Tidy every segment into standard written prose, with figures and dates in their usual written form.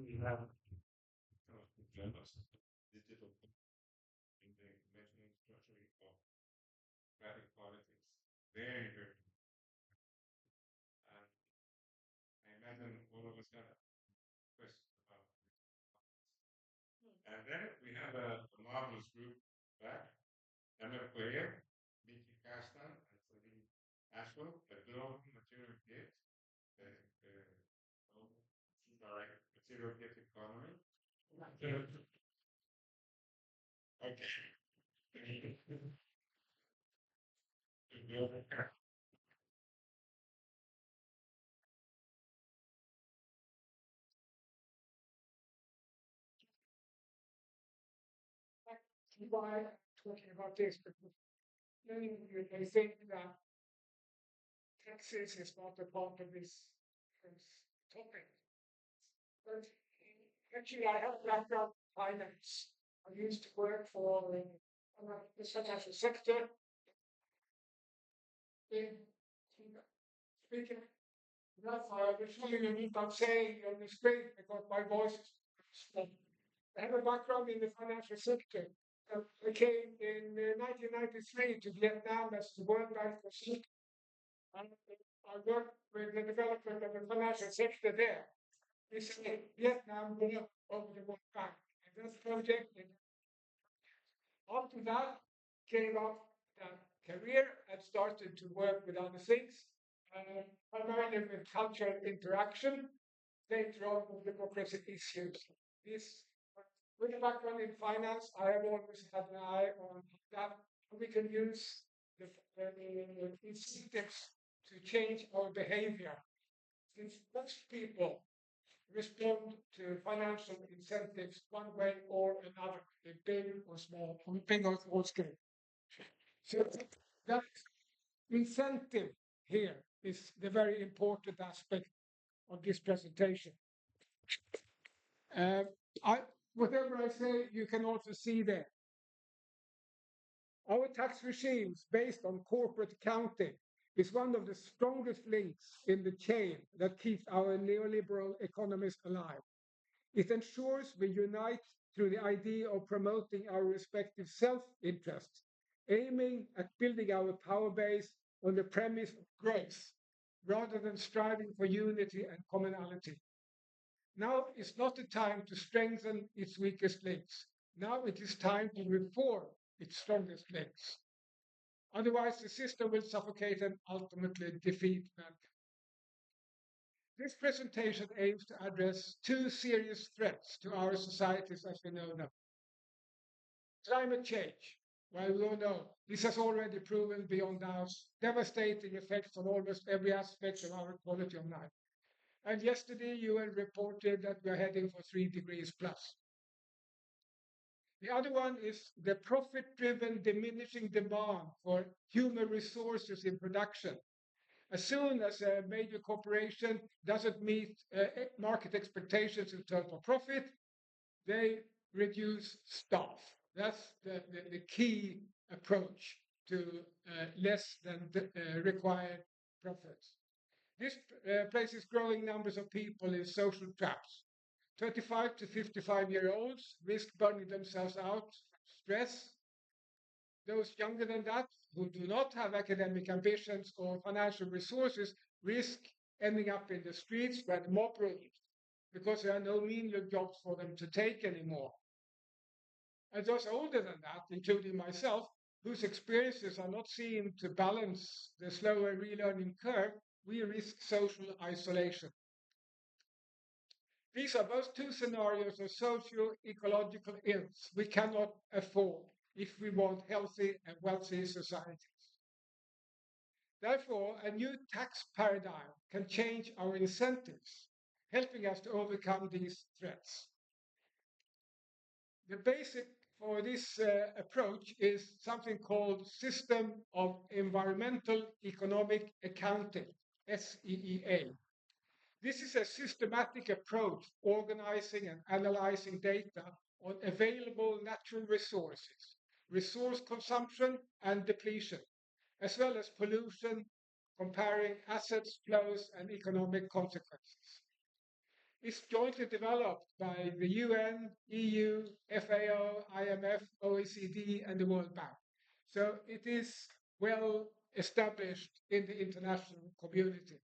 we have journals, digital in the conventional structure of graphic politics. Very, very. And I imagine all of us have questions about this. And then we have a marvelous group back. Quayle, Miki, Kashtan, and Selene Aswell, the global material gift, the direct material gift economy. Okay. Why talking about this? Because many of you may think that taxes is not a part of this topic. But actually, I have a background in finance. I used to work for the financial sector in speaking. That's why I'm assuming you need not saying on the screen because my voice is small. I have a background in the financial sector. I came in 1993 to Vietnam as the World Bank consultant. And I worked with the development of the financial sector there. This is Vietnam war over the World Bank. And this project, after that, came up that career and started to work with other things, primarily with cultural interaction, later on with democracy issues. This, with a background in finance, I have always had an eye on that we can use the incentives to change our behavior. Since most people respond to financial incentives one way or another, in big or small, on big or small scale. So that incentive here is the very important aspect of this presentation. I, whatever I say, you can also see there. Our tax regimes based on corporate accounting is one of the strongest links in the chain that keeps our neoliberal economies alive. It ensures we unite through the idea of promoting our respective self-interests, aiming at building our power base on the premise of growth, rather than striving for unity and commonality. Now is not the time to strengthen its weakest links. Now it is time to reform its strongest links. Otherwise, the system will suffocate and ultimately defeat mankind. This presentation aims to address two serious threats to our societies as we know them. Climate change. Well, we all know this has already proven beyond doubt devastating effects on almost every aspect of our quality of life. And yesterday, UN reported that we're heading for 3 degrees plus. The other one is the profit-driven diminishing demand for human resources in production. As soon as a major corporation doesn't meet market expectations in terms of profit, they reduce staff. That's the key approach to less than required profits. This places growing numbers of people in social traps. 25 to 55-year-olds risk burning themselves out from stress. Those younger than that, who do not have academic ambitions or financial resources, risk ending up in the streets where the mob rules, because there are no menial jobs for them to take anymore. And those older than that, including myself, whose experiences are not seen to balance the slower relearning curve, we risk social isolation. These are both two scenarios of socio-ecological ills we cannot afford if we want healthy and wealthy societies. Therefore, a new tax paradigm can change our incentives, helping us to overcome these threats. The basic for this approach is something called System of Environmental Economic Accounting, SEEA. This is a systematic approach organizing and analyzing data on available natural resources, resource consumption and depletion, as well as pollution, comparing assets, flows, and economic consequences. is jointly developed by the UN, EU, FAO, IMF, OECD, and the World Bank. So it is well established in the international community.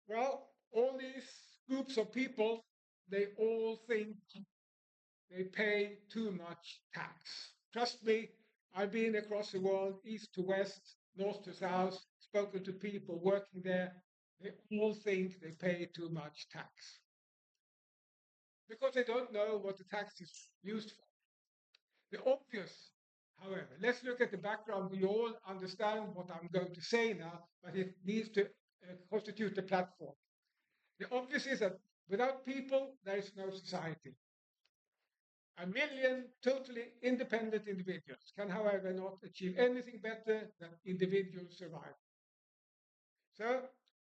Well, all these groups of people, they all think they pay too much tax. Trust me, I've been across the world, east to west, north to south, spoken to people working there. They all think they pay too much tax because they don't know what the tax is used for. The obvious, however, let's look at the background. We all understand what I'm going to say now, but it needs to constitute the platform. The obvious is that without people, there is no society. A million totally independent individuals can, however, not achieve anything better than individual survival. So,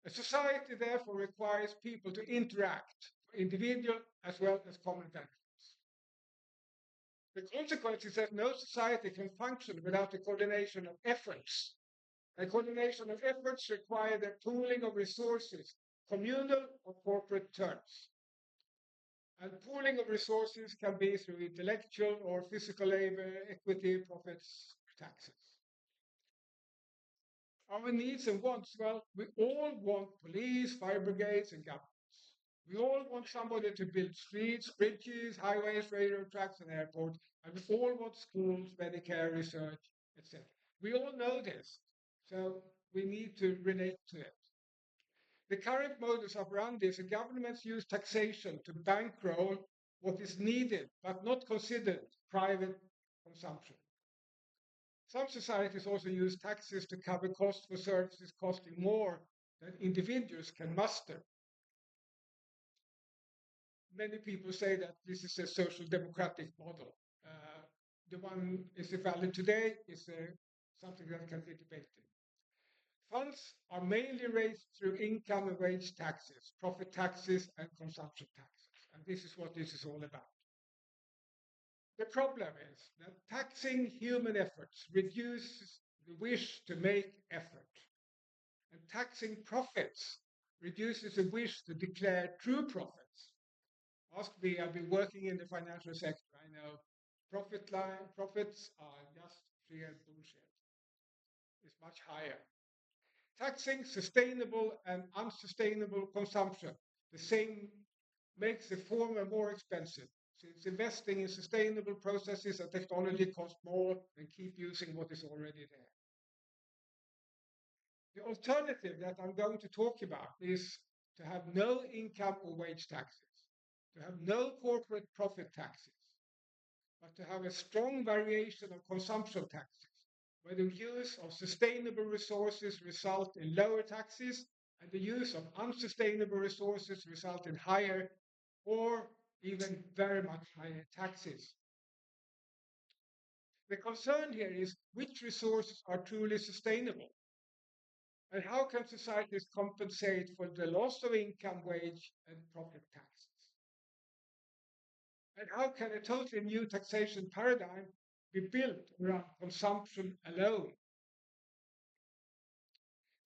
a society therefore requires people to interact, individual as well as common benefits. The consequence is that no society can function without a coordination of efforts. A coordination of efforts requires the pooling of resources, communal or corporate terms. And pooling of resources can be through intellectual or physical labor, equity, profits, taxes. Our needs and wants, well, we all want police, fire brigades, and governments. We all want somebody to build streets, bridges, highways, railroad tracks, and airports. And we all want schools, Medicare, research, etc. We all know this, so we need to relate to it. The current modus operandi is that governments use taxation to bankroll what is needed but not considered private consumption. Some societies also use taxes to cover costs for services costing more than individuals can muster. Many people say that this is a social democratic model. The one is valid today is something that can be debated. Funds are mainly raised through income and wage taxes, profit taxes, and consumption taxes. And this is what this is all about. The problem is that taxing human efforts reduces the wish to make effort. And taxing profits reduces the wish to declare true profits. Ask me, I've been working in the financial sector. I know profits are just sheer bullshit. It's much higher. Taxing sustainable and unsustainable consumption, the same makes the former more expensive, since investing in sustainable processes and technology costs more than keep using what is already there. The alternative that I'm going to talk about is to have no income or wage taxes, to have no corporate profit taxes, but to have a strong variation of consumption taxes, where the use of sustainable resources result in lower taxes and the use of unsustainable resources result in higher or even very much higher taxes. The concern here is which resources are truly sustainable, and how can societies compensate for the loss of income, wage, and profit taxes? And how can a totally new taxation paradigm be built around consumption alone?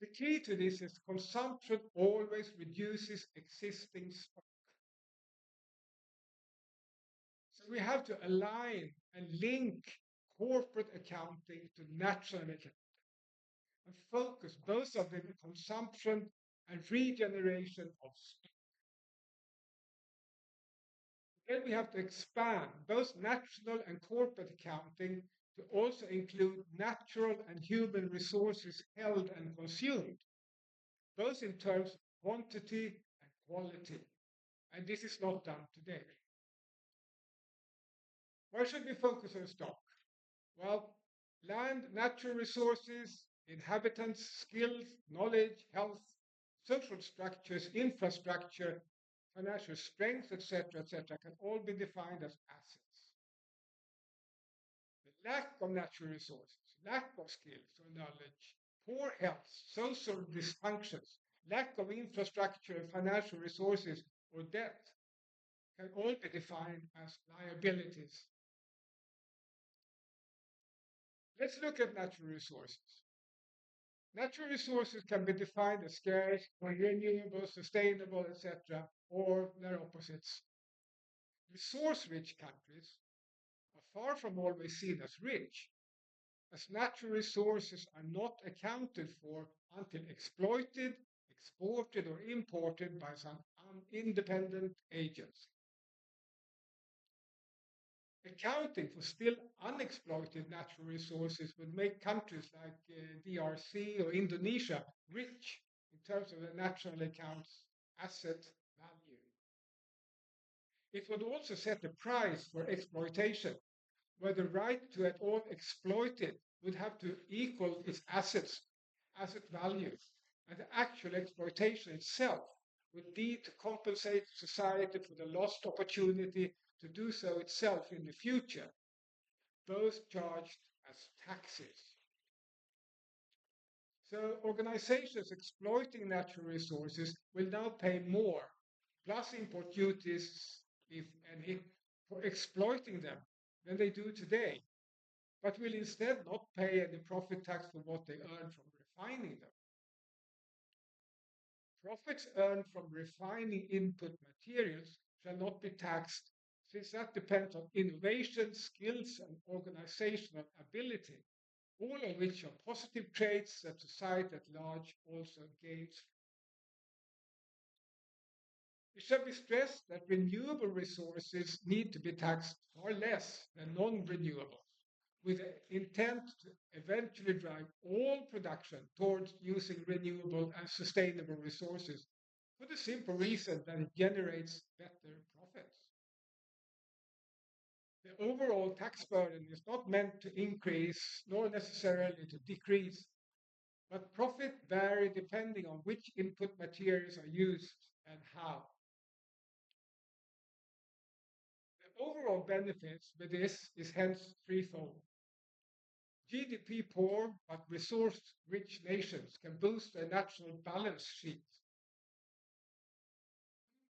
The key to this is consumption always reduces existing stock. So we have to align and link corporate accounting to national accounting and focus both on the consumption and regeneration of stock. Then we have to expand both national and corporate accounting to also include natural and human resources held and consumed, both in terms of quantity and quality. And this is not done today. Why should we focus on stock? Well, land, natural resources, inhabitants, skills, knowledge, health, social structures, infrastructure, financial strength, etc., can all be defined as assets. The lack of natural resources, lack of skills or knowledge, poor health, social dysfunctions, lack of infrastructure and financial resources, or debt can all be defined as liabilities. Let's look at natural resources. Natural resources can be defined as scarce, or renewable, sustainable, etc., or their opposites. Resource-rich countries are far from always seen as rich, as natural resources are not accounted for until exploited, exported, or imported by some independent agents. Accounting for still unexploited natural resources would make countries like DRC or Indonesia rich in terms of their national accounts asset value. It would also set a price for exploitation, where the right to at all exploit it would have to equal its asset value, and the actual exploitation itself would need to compensate society for the lost opportunity to do so itself in the future, both charged as taxes. So organizations exploiting natural resources will now pay more, plus import duties, if any, for exploiting them than they do today, but will instead not pay any profit tax for what they earn from refining them. Profits earned from refining input materials shall not be taxed, since that depends on innovation, skills, and organizational ability, all of which are positive traits that society at large also gains. It shall be stressed that renewable resources need to be taxed far less than non-renewable, with the intent to eventually drive all production towards using renewable and sustainable resources for the simple reason that it generates better profits. The overall tax burden is not meant to increase nor necessarily to decrease, but profit vary depending on which input materials are used and how. The overall benefits with this is hence threefold. GDP poor but resource rich nations can boost their national balance sheets.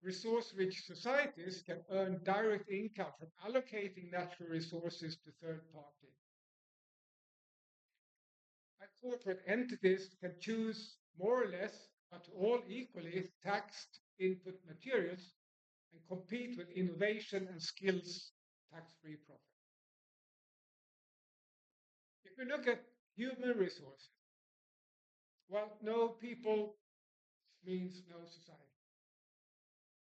Resource rich societies can earn direct income from allocating natural resources to third parties. And corporate entities can choose more or less, but all equally taxed input materials and compete with innovation and skills tax-free profit. If we look at human resources, well, no people means no society.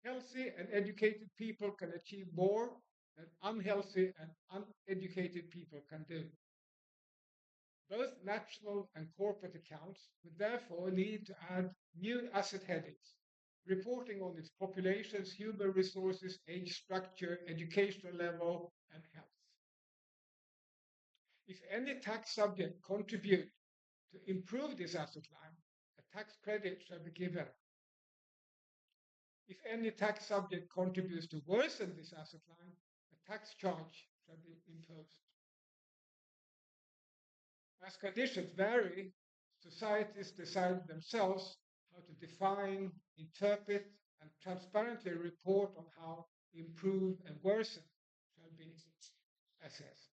Healthy and educated people can achieve more than unhealthy and uneducated people can do. Both national and corporate accounts would therefore need to add new asset headings, reporting on its population's human resources, age structure, educational level, and health. If any tax subject contribute to improve this asset line, a tax credit shall be given. If any tax subject contributes to worsen this asset line, a tax charge shall be imposed. As conditions vary, societies decide themselves how to define, interpret, and transparently report on how improve and worsen shall be assessed.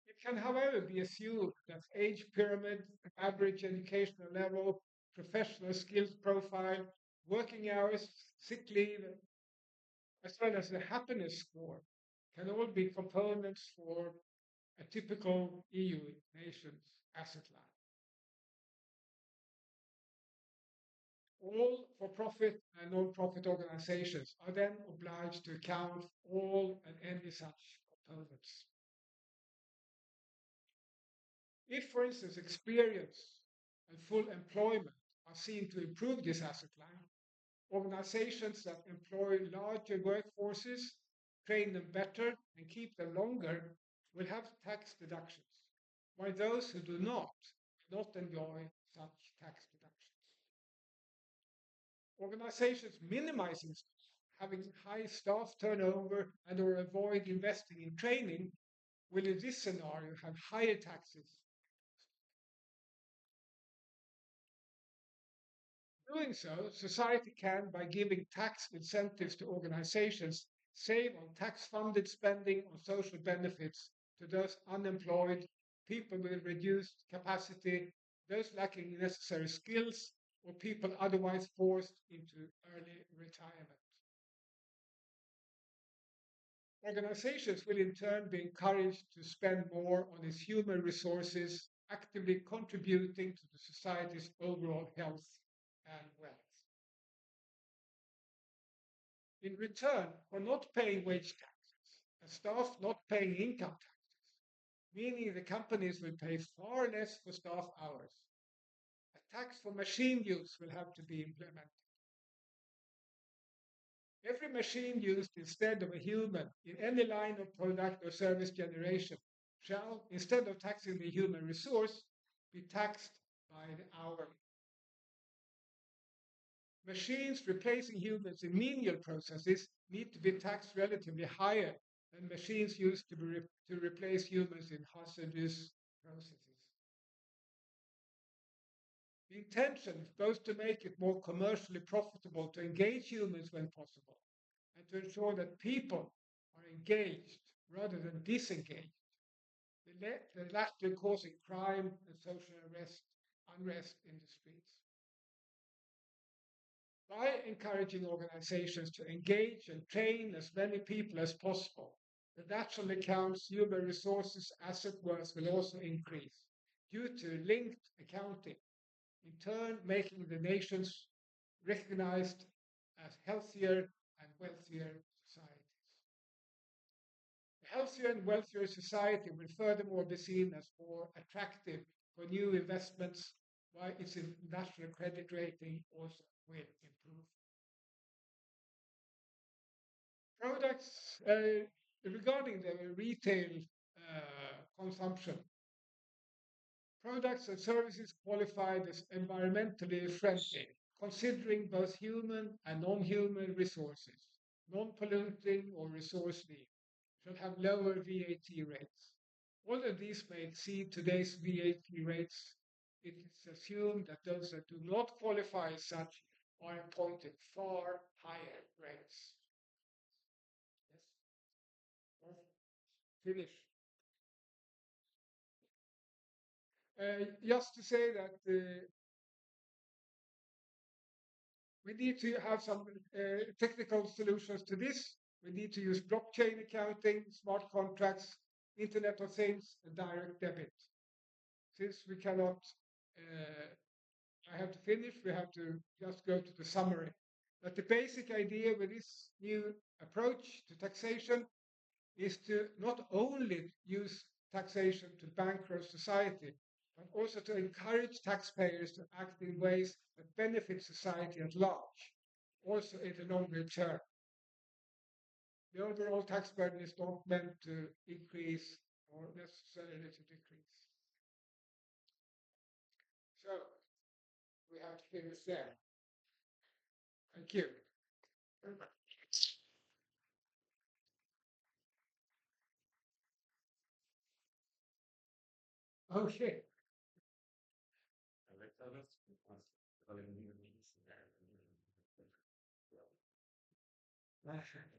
It can, however, be assumed that age pyramid, average educational level, professional skills profile, working hours, sick leave, as well as the happiness score can all be components for a typical EU nation's asset line. All for-profit and non-profit organizations are then obliged to account for all and any such components. If, for instance, experience and full employment are seen to improve this asset line, organizations that employ larger workforces, train them better, and keep them longer will have tax deductions, while those who do not enjoy such tax deductions. Organizations minimizing having high staff turnover and or avoid investing in training will in this scenario have higher taxes. Doing so, society can, by giving tax incentives to organizations, save on tax-funded spending on social benefits to those unemployed people with reduced capacity, those lacking necessary skills, or people otherwise forced into early retirement. Organizations will in turn be encouraged to spend more on its human resources, actively contributing to the society's overall health and wealth. In return for not paying wage taxes and staff not paying income taxes, meaning the companies will pay far less for staff hours. A tax for machine use will have to be implemented. Every machine used instead of a human in any line of product or service generation shall, instead of taxing the human resource, be taxed by the hour. Machines replacing humans in menial processes need to be taxed relatively higher than machines used to replace humans in hazardous processes. The intention is both to make it more commercially profitable to engage humans when possible and to ensure that people are engaged rather than disengaged, the latter causing crime and social unrest in the streets. By encouraging organizations to engage and train as many people as possible, the natural accounts human resources asset worth will also increase due to linked accounting, in turn making the nations recognized as healthier and wealthier societies. A healthier and wealthier society will furthermore be seen as more attractive for new investments, while its national credit rating also will improve. Products regarding the retail consumption, products and services qualified as environmentally friendly, considering both human and non-human resources, non-polluting or resource need, shall have lower VAT rates. Although these may exceed today's VAT rates, it is assumed that those that do not qualify as such are appointed far higher rates. Yes? Finish. Just to say that we need to have some technical solutions to this. We need to use blockchain accounting, smart contracts, Internet of Things, and direct debit. Since we cannot, I have to finish, we have to just go to the summary. But the basic idea with this new approach to taxation is to not only use taxation to bankrupt society, but also to encourage taxpayers to act in ways that benefit society at large, also in the longer term. The overall tax burden is not meant to increase or necessarily to decrease. So we have to finish there. Thank you. Okay.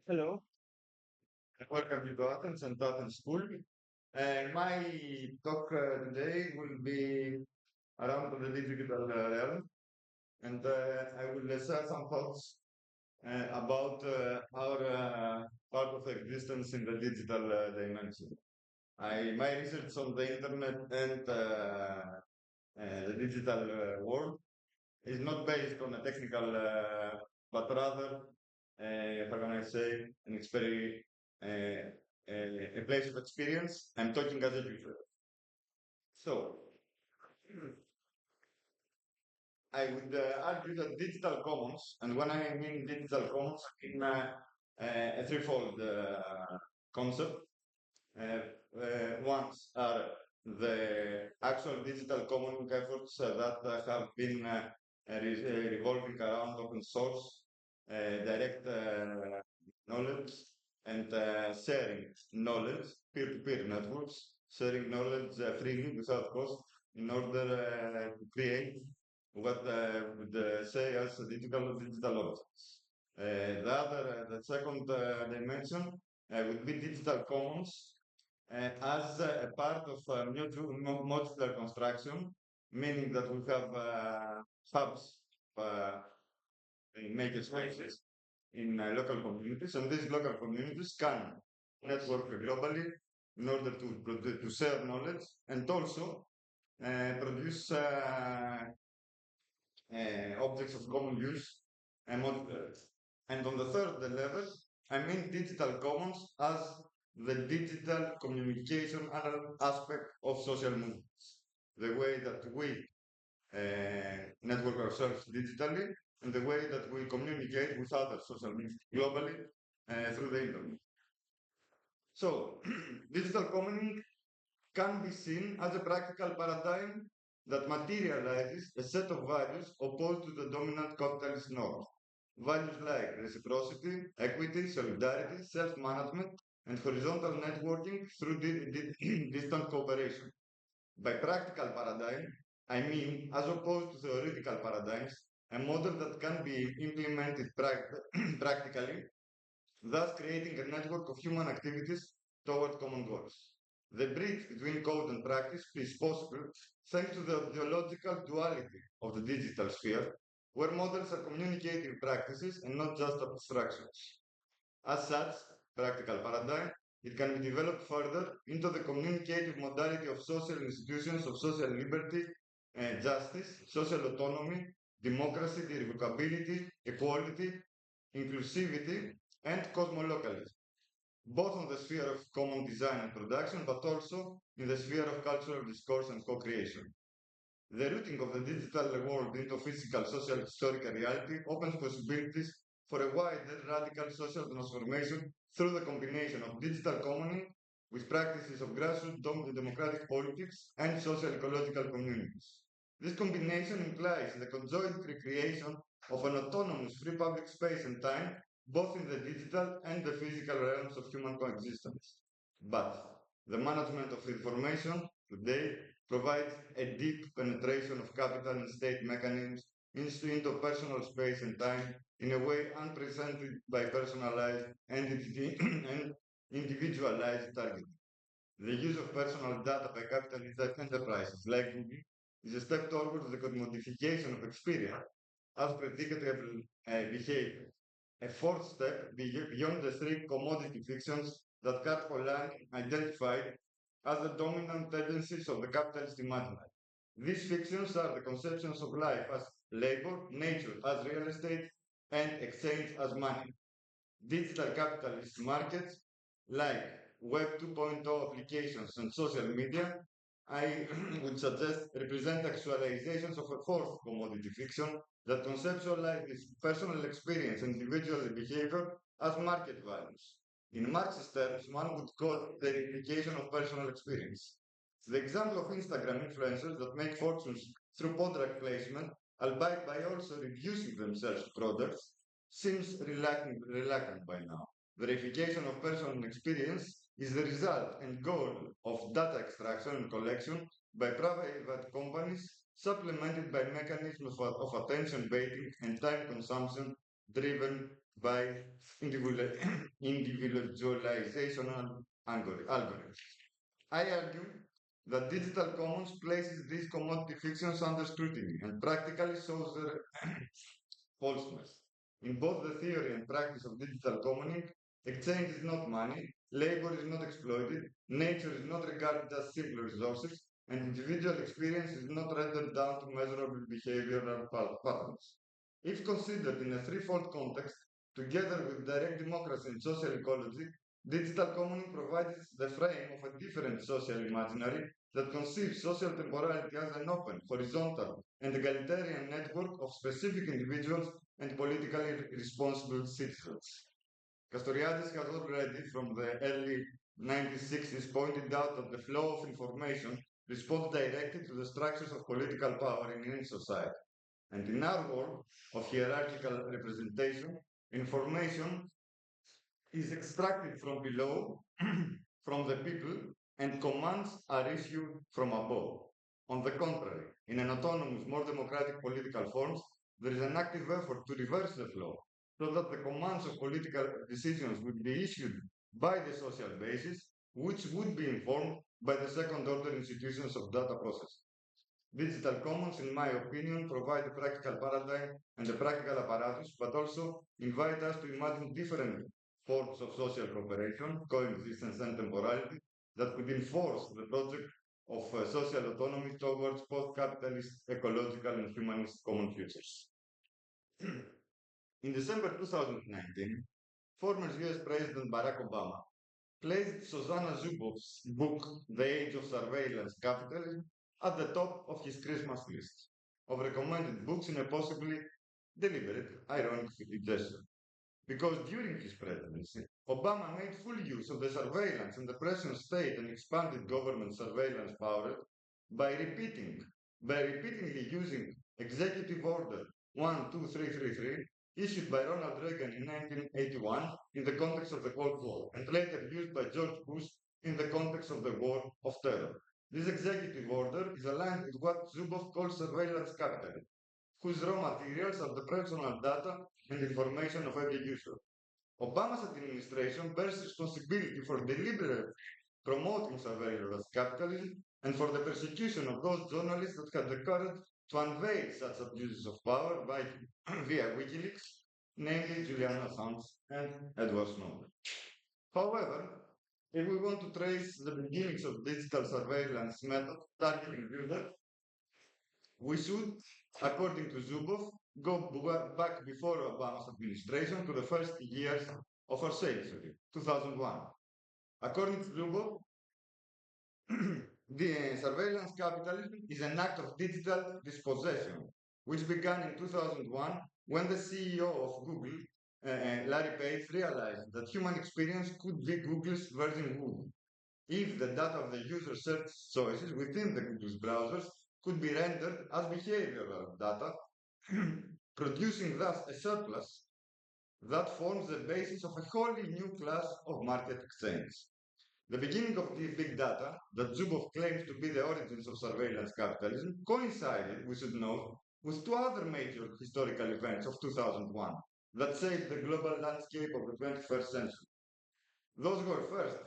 Hello, welcome to Athens and Athens School. My talk today will be around the digital realm, and I will share some thoughts about our part of existence in the digital dimension. My research on the internet and the digital world is not based on a technical, but rather, how can I say, a place of experience. I'm talking as a user. So, I would argue that digital commons, and when I mean digital commons, I mean a threefold concept. Ones are the actual digital common efforts that have been revolving around open source, direct knowledge, and sharing knowledge, peer-to-peer networks, sharing knowledge freely without cost in order to create what would say as digital objects. The second dimension would be digital commons, as a part of modular construction, meaning that we have hubs in maker spaces in local communities, and these local communities can network globally in order to share knowledge and also produce objects of common use and modular. And on the third level, I mean digital commons as the digital communication aspect of social movements, the way that we network ourselves digitally and the way that we communicate with other social media globally through the internet. So, digital commoning can be seen as a practical paradigm that materializes a set of values opposed to the dominant capitalist norm. Values like reciprocity, equity, solidarity, self-management, and horizontal networking through distant cooperation. By practical paradigm, I mean, as opposed to theoretical paradigms, a model that can be implemented practically, thus creating a network of human activities toward common goals. The bridge between code and practice is possible thanks to the ideological duality of the digital sphere, where models are communicative practices and not just abstractions. As such, practical paradigm, it can be developed further into the communicative modality of social institutions of social liberty, justice, social autonomy, democracy, irrevocability, equality, inclusivity, and cosmolocalism, both on the sphere of common design and production, but also in the sphere of cultural discourse and co-creation. The rooting of the digital world into physical, social, historical reality opens possibilities for a wider radical social transformation through the combination of digital commoning with practices of grassroots democratic politics and social ecological communities. This combination implies the conjoint recreation of an autonomous free public space and time, both in the digital and the physical realms of human coexistence. But the management of information today provides a deep penetration of capital and state mechanisms into personal space and time in a way unprecedented by personalized entity and individualized targeting. The use of personal data by capitalist enterprises like Miki is a step towards the commodification of experience as predictable behavior. A fourth step beyond the three commodity fictions that Poulados identified as the dominant tendencies of the capitalist imaginary. These fictions are the conceptions of life as labor, nature as real estate, and exchange as money. Digital capitalist markets like Web 2.0 applications and social media, I would suggest represent actualizations of a fourth commodity fiction that conceptualizes personal experience and individual behavior as market values. In Marxist terms, one would call the replication of personal experience. The example of Instagram influencers that make fortunes through product placement, albeit by also reducing themselves to products, seems reluctant by now. Verification of personal experience is the result and goal of data extraction and collection by private companies, supplemented by mechanisms of attention baiting and time consumption driven by individualizational algorithms. I argue that digital commons places these commodity fictions under scrutiny and practically shows their falseness. In both the theory and practice of digital commoning, exchange is not money, labor is not exploited, nature is not regarded as simple resources, and individual experience is not rendered down to measurable behavioral patterns. If considered in a threefold context, together with direct democracy and social ecology, digital commoning provides the frame of a different social imaginary that conceives social temporality as an open, horizontal, and egalitarian network of specific individuals and politically responsible citizens. Castoriadis has already, from the early 1960s, pointed out that the flow of information responds directly to the structures of political power in any society. And in our world of hierarchical representation, information is extracted from below, from the people, and commands are issued from above. On the contrary, in an autonomous, more democratic political forms, there is an active effort to reverse the flow, so that the commands of political decisions will be issued by the social basis which would be informed by the second-order institutions of data processing. Digital commons, in my opinion, provide a practical paradigm and a practical apparatus, but also invite us to imagine different forms of social cooperation, coexistence, and temporality that could enforce the project of social autonomy towards post-capitalist, ecological, and humanist common futures. In December 2019, former US President Barack Obama placed Susanna Zubov's book, The Age of Surveillance Capitalism, at the top of his Christmas list of recommended books in a possibly deliberate, ironic gesture. Because during his presidency, Obama made full use of the surveillance and the present state and expanded government surveillance power by repeatedly using Executive Order 12333 issued by Ronald Reagan in 1981 in the context of the Cold War and later used by George Bush in the context of the War of Terror. This executive order is aligned with what Zubov calls surveillance capitalism, whose raw materials are the personal data and information of every user. Obama's administration bears responsibility for deliberately promoting surveillance capitalism and for the persecution of those journalists that had the courage to unveil such abuses of power via WikiLeaks, namely Julian Assange and Edward Snowden. However, if we want to trace the beginnings of digital surveillance method targeting users, we should, according to Zubov, go back before Obama's administration to the first years of our century, 2001. According to Zubov, the surveillance capitalism is an act of digital dispossession, which began in 2001 when the CEO of Google, Larry Page, realized that human experience could be Google's Virgin Wood if the data of the user search choices within the Google's browsers could be rendered as behavioral data, producing thus a surplus that forms the basis of a wholly new class of market exchange. The beginning of the big data that Zubov claims to be the origins of surveillance capitalism coincided, we should note, with two other major historical events of 2001 that shaped the global landscape of the 21st century. Those were first,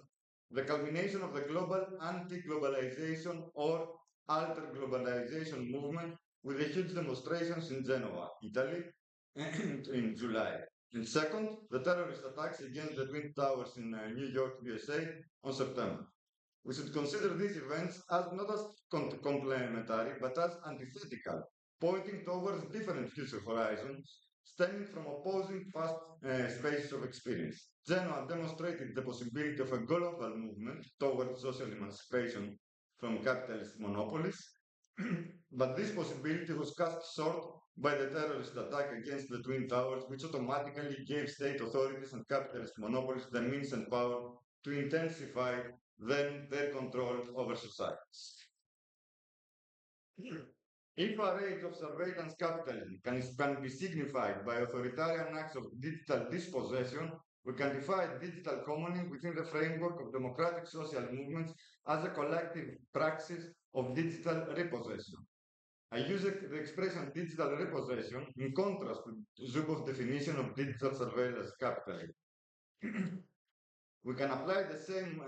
the culmination of the global anti-globalization or alter-globalization movement with the huge demonstrations in Genoa, Italy, in July. And second, the terrorist attacks against the Twin Towers in New York, USA on September. We should consider these events as not as complementary, but as antithetical, pointing towards different future horizons stemming from opposing past spaces of experience. Genoa demonstrated the possibility of a global movement towards social emancipation from capitalist monopolies, but this possibility was cut short by the terrorist attack against the Twin Towers, which automatically gave state authorities and capitalist monopolies the means and power to intensify their control over societies. If our age of surveillance capitalism can be signified by authoritarian acts of digital dispossession, we can define digital commoning within the framework of democratic social movements as a collective praxis of digital repossession. I use the expression digital repossession in contrast to Zubov's definition of digital surveillance capitalism. We can apply the same,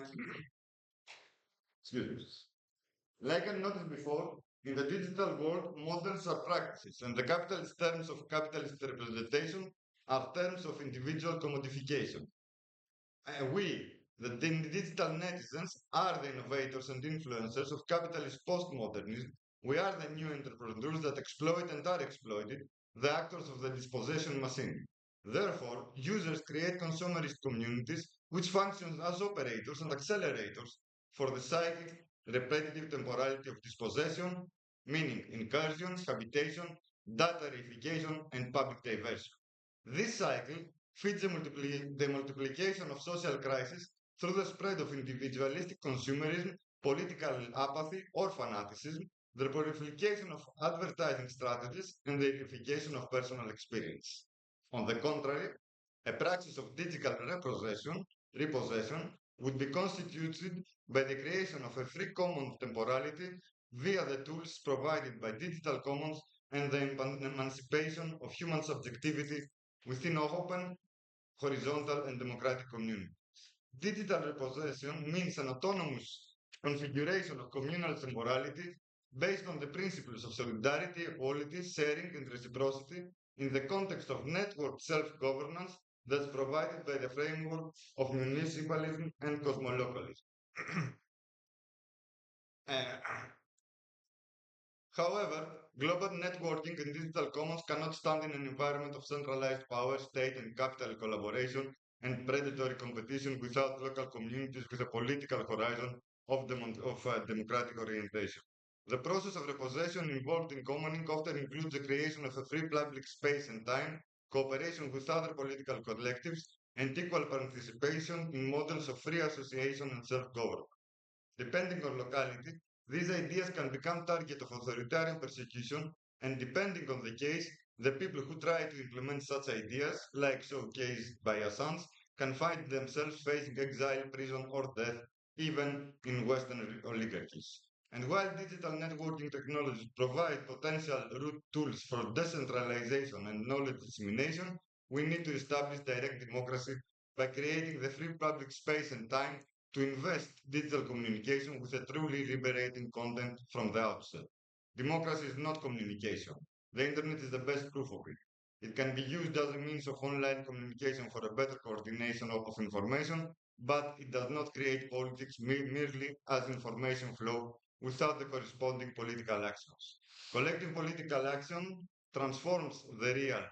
like I noticed before, in the digital world, models are practices, and the capitalist terms of capitalist representation are terms of individual commodification. We, the digital netizens, are the innovators and influencers of capitalist postmodernism. We are the new entrepreneurs that exploit and are exploited, the actors of the dispossession machine. Therefore, users create consumerist communities which function as operators and accelerators for the cyclic, repetitive temporality of dispossession, meaning incursion, habitation, data reification, and public diversion. This cycle feeds the multiplication of social crises through the spread of individualistic consumerism, political apathy, or fanaticism, the proliferation of advertising strategies, and the amplification of personal experience. On the contrary, a praxis of digital repossession would be constituted by the creation of a free common temporality via the tools provided by digital commons and the emancipation of human subjectivity within open, horizontal, and democratic communities. Digital repossession means an autonomous configuration of communal temporality based on the principles of solidarity, equality, sharing, and reciprocity in the context of network self-governance that's provided by the framework of municipalism and cosmolocalism. Uh, However, global networking and digital commons cannot stand in an environment of centralized power, state and capital collaboration and predatory competition without local communities with a political horizon of, democratic orientation. The process of repossession involved in commoning often includes the creation of a free public space and time, cooperation with other political collectives, and equal participation in models of free association and self-government. Depending on locality, these ideas can become target of authoritarian persecution, and depending on the case, the people who try to implement such ideas, like showcased by Assange, can find themselves facing exile, prison, or death, even in Western oligarchies. And while digital networking technologies provide potential root tools for decentralization and knowledge dissemination, we need to establish direct democracy by creating the free public space and time to invest digital communication with a truly liberating content from the outset. Democracy is not communication. The internet is the best proof of it. It can be used as a means of online communication for a better coordination of information, but it does not create politics merely as information flow without the corresponding political actions. Collective political action transforms the real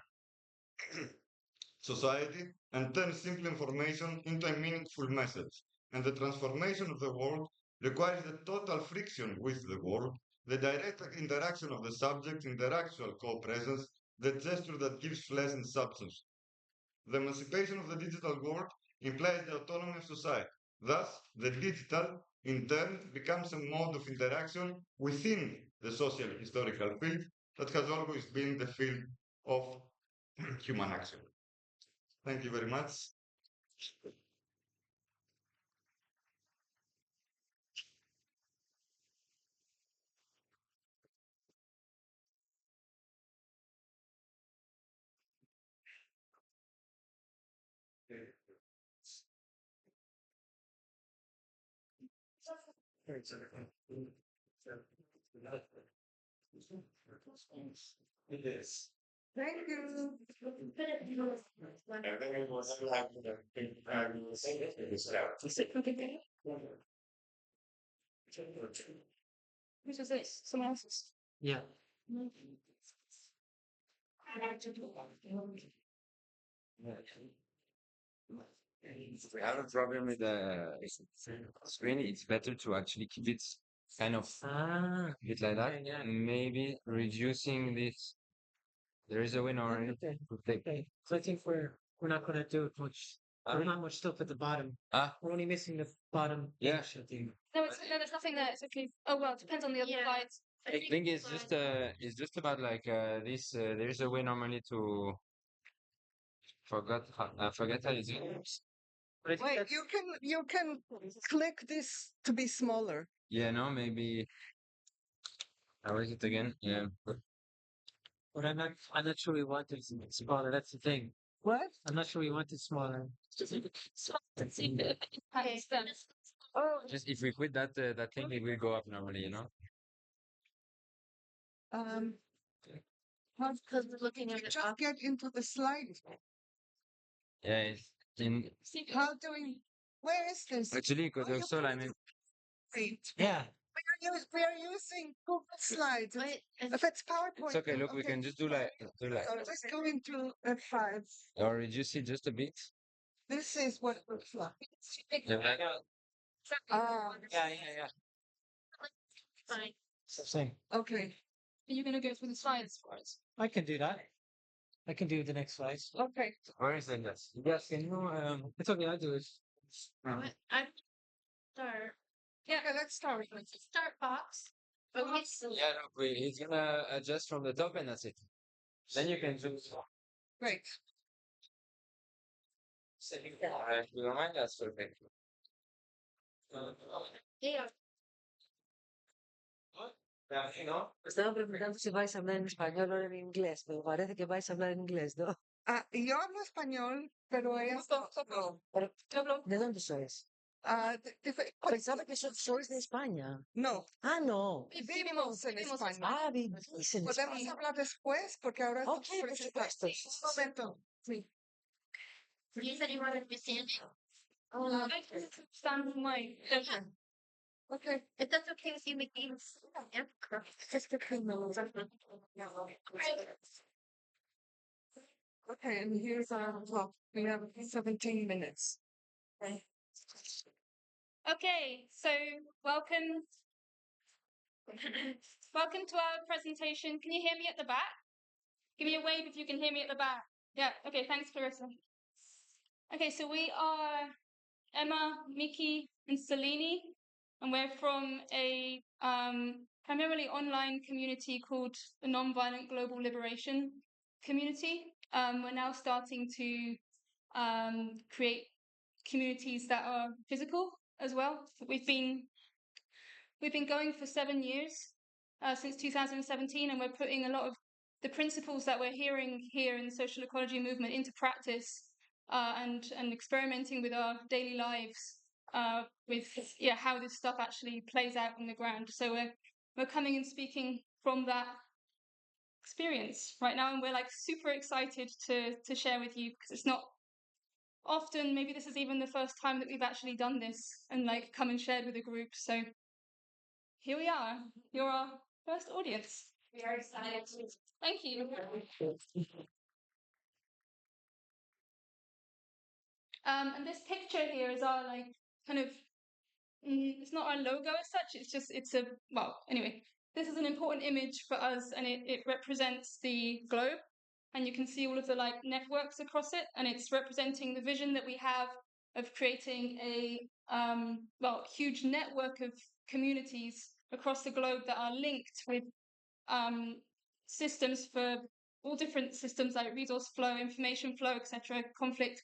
society and turn simple information into a meaningful message. And the transformation of the world requires the total friction with the world, the direct interaction of the subject in their actual co-presence, the gesture that gives flesh and substance. The emancipation of the digital world implies the autonomy of society. Thus, the digital, in turn, becomes a mode of interaction within the social historical field that has always been the field of human action. Thank you very much. It is. Thank you. Which is this? Someone else's? Yeah. If we have a problem with the screen, it's better to actually keep it kind of Ah, bit like that. yeah. Maybe reducing this. There is a way already. Okay. to take- Okay. So I think we're not gonna do it much. There's not much stuff at the bottom. Ah, We're only missing the bottom Yeah. inch, I think. No, there's nothing there. It's okay. Oh well, it depends on the other slides. I think it's just about like this. There is a way normally to forget how you do it. But I think Wait, that's you can click this to be smaller. Yeah, no, maybe. How is it again? Yeah. but I'm not sure we want it smaller. That's the thing. What? I'm not sure we want it smaller. Okay, so Oh, Just if we quit that thing, it will go up normally, you know? um, because we're looking at you the just get into the slide. Yeah, it's in How do we? Where is this? actually because Oh, you also put I it mean Wait, Yeah. we are using Google Slides. If it's PowerPoint, it's okay. then Look, we can just do like So just go into F5. or reduce it just a bit. This is what it looks like. Yeah, like, Ah, Yeah. Fine. Same. okay, Are you gonna go through the slides for us? I can do that. I can do the next slide. okay. where is it? Yes, can you it's okay, I'll do it. I start. Yeah, Okay, let's start. start box. Okay. Yeah, look, he's gonna adjust from the top and that's it. Then you can choose. Great. If you don't mind, that's perfect. Yeah. You know? Estaba preguntando si vais a hablar en español o en inglés, pero parece que vais a hablar en inglés, ¿no? Yo hablo español, pero ella no. Pero, ¿de dónde sois? Pensaba que sois de España. No, Ah, no. vivimos en España. Ah, vivís en ¿Podemos España. hablar después? Porque ahora Ok, estamos por presentando. supuesto. Un momento. Sí. Stand my Okay. If that's okay with you, Miki. Es que criminalism. Okay, and here's our clock. We have 17 minutes. Okay, so welcome. Welcome to our presentation. Can you hear me at the back? Give me a wave if you can hear me at the back. Yeah, okay, thanks, Clarissa. Okay, so we are Emma, Miki, and Selene, and we're from a primarily online community called the Nonviolent Global Liberation Community. We're now starting to create communities that are physical as well. We've been going for 7 years, since 2017, and we're putting a lot of the principles that we're hearing here in the social ecology movement into practice, and experimenting with our daily lives, with how this stuff actually plays out on the ground. So we're coming and speaking from that experience right now, and we're like super excited to share with you, because it's not often, maybe this is even the first time that we've actually done this and like come and shared with a group. So here we are. You're our first audience. We are excited. Thank you. And this picture here is our like kind of, it's not our logo as such, it's a, well, anyway, this is an important image for us, and it represents the globe, and you can see all of the like networks across it, and it's representing the vision that we have of creating a huge network of communities across the globe that are linked with systems for all different systems like resource flow, information flow, etc., conflict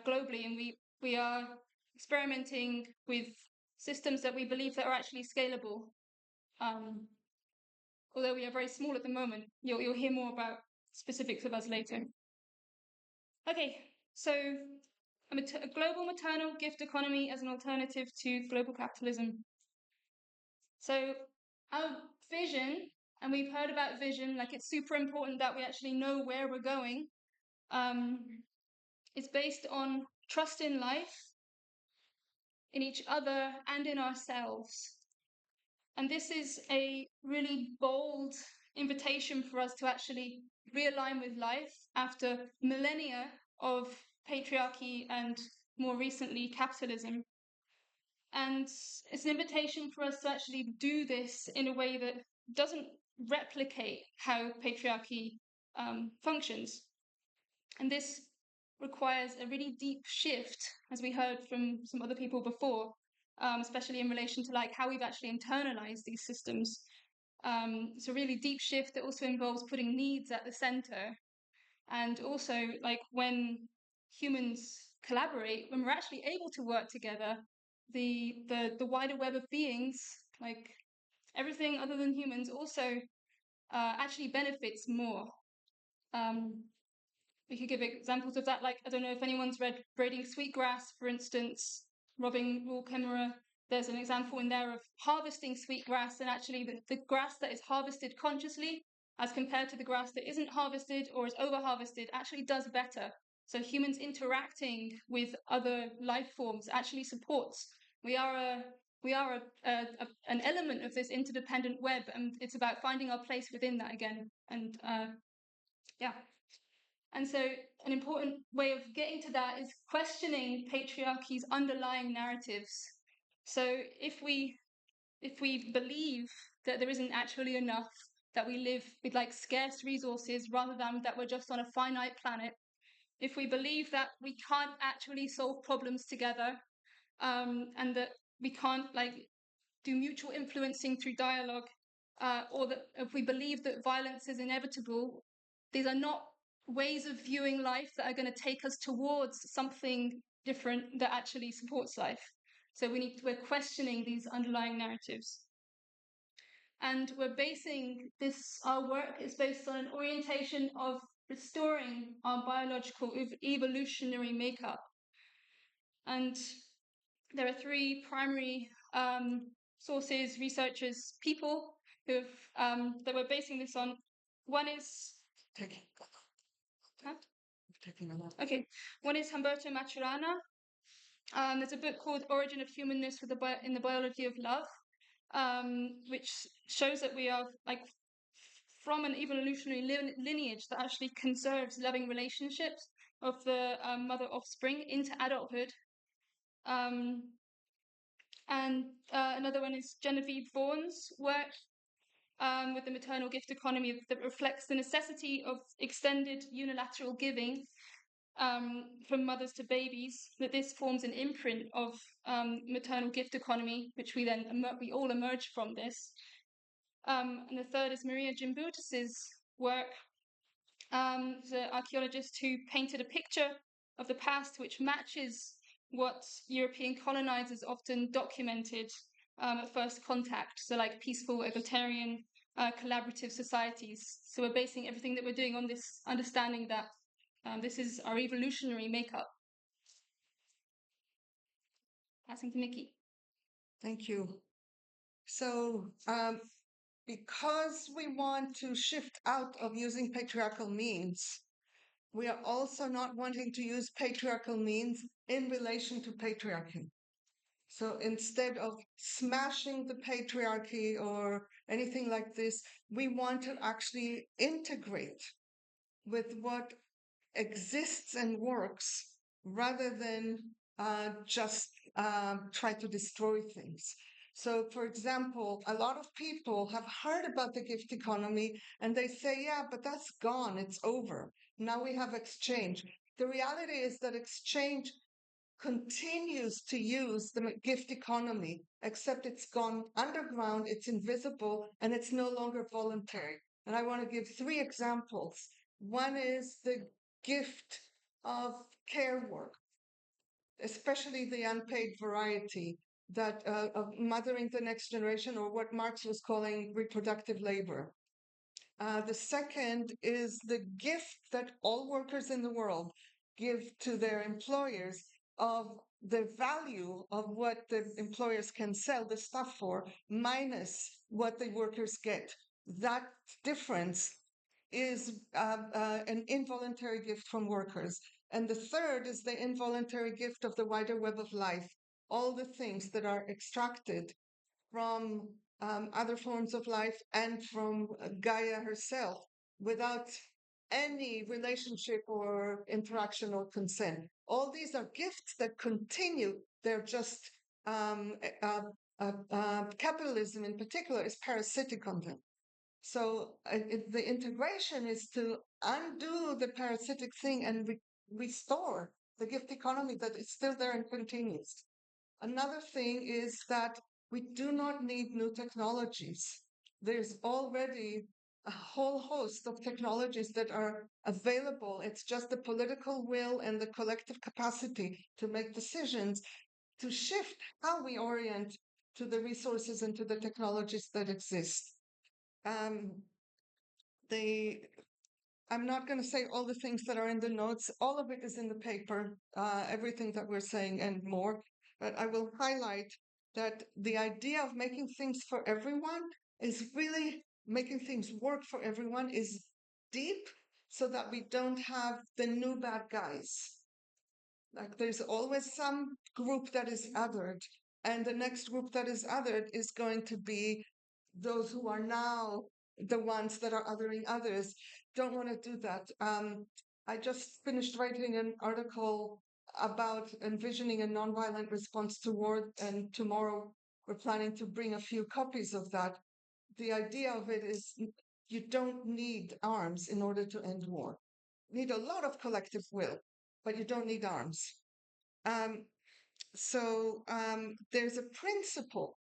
globally, and we are experimenting with systems that we believe that are actually scalable. Although we are very small at the moment, you'll hear more about specifics of us later. Okay, so a global maternal gift economy as an alternative to global capitalism. So our vision, and we've heard about vision, like it's super important that we actually know where we're going, is based on trust in life, in each other, and in ourselves. And this is a really bold invitation for us to actually realign with life after millennia of patriarchy and more recently capitalism. And it's an invitation for us to actually do this in a way that doesn't replicate how patriarchy functions. And this requires a really deep shift, as we heard from some other people before, especially in relation to like how we've actually internalized these systems. It's a really deep shift that also involves putting needs at the center, and also like when humans collaborate, when we're actually able to work together, the wider web of beings, like everything other than humans, also actually benefits more. We could give examples of that, like, I don't know if anyone's read Braiding Sweetgrass, for instance, Robbing Raw Chimera. There's an example in there of harvesting sweetgrass, and actually the grass that is harvested consciously as compared to the grass that isn't harvested or is over-harvested actually does better. So humans interacting with other life forms actually supports. We are an element of this interdependent web, and it's about finding our place within that again. And yeah. And so an important way of getting to that is questioning patriarchy's underlying narratives. So if we believe that there isn't actually enough, that we live with like scarce resources rather than that we're just on a finite planet, if we believe that we can't actually solve problems together, and that we can't like do mutual influencing through dialogue, or that if we believe that violence is inevitable, these are not ways of viewing life that are going to take us towards something different that actually supports life. So we're questioning these underlying narratives. And we're basing this, our work is based on an orientation of restoring our biological evolutionary makeup. And there are three primary sources, researchers, people who have that we're basing this on. One is okay. One is Humberto Maturana. There's a book called Origin of Humanness in the Biology of Love, which shows that we are like from an evolutionary lineage that actually conserves loving relationships of the mother offspring into adulthood. And another one is Genevieve Vaughan's work with the maternal gift economy that reflects the necessity of extended unilateral giving from mothers to babies, that this forms an imprint of maternal gift economy, which we all emerge from this. And the third is Maria Gimbutas's work, the archaeologist who painted a picture of the past which matches what European colonizers often documented at first contact. So like peaceful, egalitarian, collaborative societies. So we're basing everything that we're doing on this understanding that this is our evolutionary makeup. Passing to Miki. Thank you. So, because we want to shift out of using patriarchal means, we are also not wanting to use patriarchal means in relation to patriarchy. So instead of smashing the patriarchy or anything like this, we want to actually integrate with what exists and works rather than just try to destroy things. So, for example, a lot of people have heard about the gift economy and they say, yeah, but that's gone, it's over. Now we have exchange. The reality is that exchange continues to use the gift economy, except it's gone underground, it's invisible, and it's no longer voluntary. And I want to give three examples. One is the gift of care work, especially the unpaid variety that of mothering the next generation, or what Marx was calling reproductive labor. The second is the gift that all workers in the world give to their employers of the value of what the employers can sell the stuff for minus what the workers get. That difference is an involuntary gift from workers. And the third is the involuntary gift of the wider web of life, all the things that are extracted from other forms of life and from Gaia herself without any relationship or interaction or consent. All these are gifts that continue. They're just capitalism in particular is parasitic on them. So the integration is to undo the parasitic thing and restore the gift economy that is still there and continues. Another thing is that we do not need new technologies. There's already a whole host of technologies that are available. It's just the political will and the collective capacity to make decisions to shift how we orient to the resources and to the technologies that exist. I'm not going to say all the things that are in the notes. All of it is in the paper, everything that we're saying and more. But I will highlight that the idea of making things for everyone is really making things work for everyone is deep so that we don't have the new bad guys. Like there's always some group that is othered, and the next group that is othered is going to be those who are now the ones that are othering others. Don't want to do that. I just finished writing an article about envisioning a nonviolent response to war, and tomorrow we're planning to bring a few copies of that. The idea of it is you don't need arms in order to end war. You need a lot of collective will, but you don't need arms. So there's a principle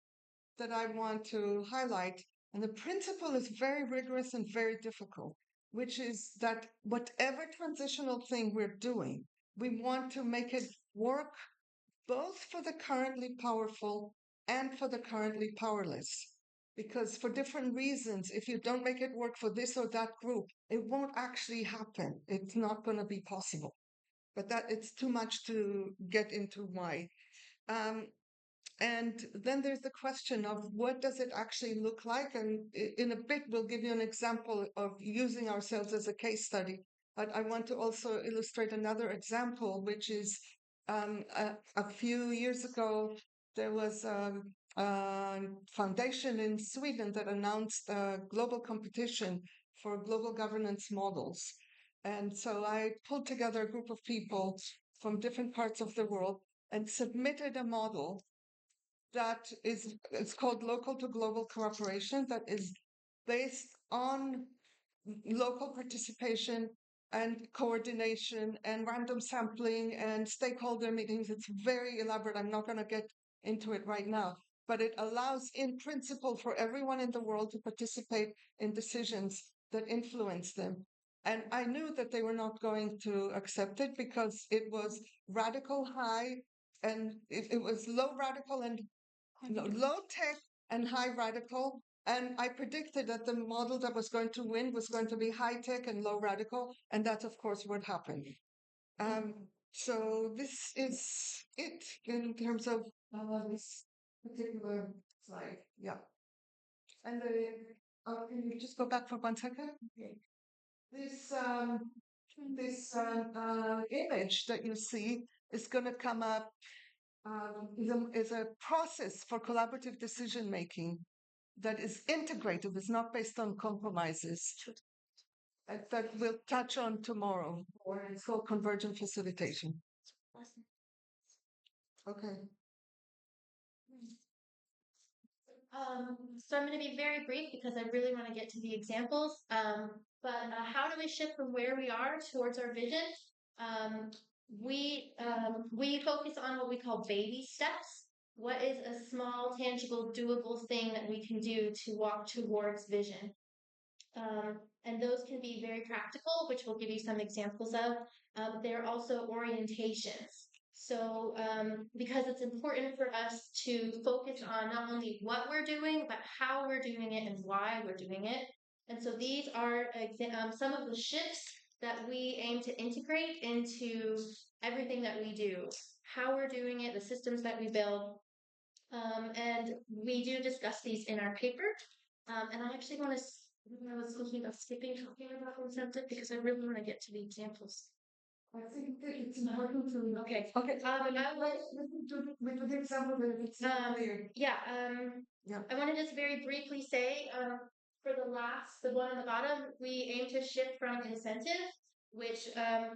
that I want to highlight, and the principle is very rigorous and very difficult, which is that whatever transitional thing we're doing, we want to make it work both for the currently powerful and for the currently powerless. because for different reasons, if you don't make it work for this or that group, it won't actually happen. It's not going to be possible. But that it's too much to get into why. And then there's the question of what does it actually look like? And in a bit, we'll give you an example of using ourselves as a case study. But I want to also illustrate another example, which is a few years ago, there was a foundation in Sweden that announced a global competition for global governance models. And so I pulled together a group of people from different parts of the world and submitted a model that is, it's called local to global cooperation, that is based on local participation and coordination and random sampling and stakeholder meetings. It's very elaborate. I'm not going to get into it right now, but it allows in principle for everyone in the world to participate in decisions that influence them. And I knew that they were not going to accept it because it was radical high and it was low radical and low tech and high radical. And I predicted that the model that was going to win was going to be high tech and low radical. And that's, of course, what happened. So this is it in terms of this particular slide. Yeah. And can you just go back for 1 second? Okay. This image that you see is going to come up is a process for collaborative decision making that is integrated, is not based on compromises, that we'll touch on tomorrow, or it's called convergent facilitation. Okay. So I'm going to be very brief because I really want to get to the examples. But how do we shift from where we are towards our vision? We focus on what we call baby steps. What is a small, tangible, doable thing that we can do to walk towards vision? And those can be very practical, which we'll give you some examples of. They're also orientations. So because it's important for us to focus on not only what we're doing, but how we're doing it and why we're doing it. And so these are some of the shifts that we aim to integrate into everything that we do, how we're doing it, the systems that we build. And we do discuss these in our paper. And I actually want to, I was thinking about skipping talking about incentive because I really want to get to the examples. I think that it's important to. Okay. Okay. I would with the example that it's clear. Yeah. Yeah. I want to just very briefly say, for the one on the bottom, we aim to shift from incentive, which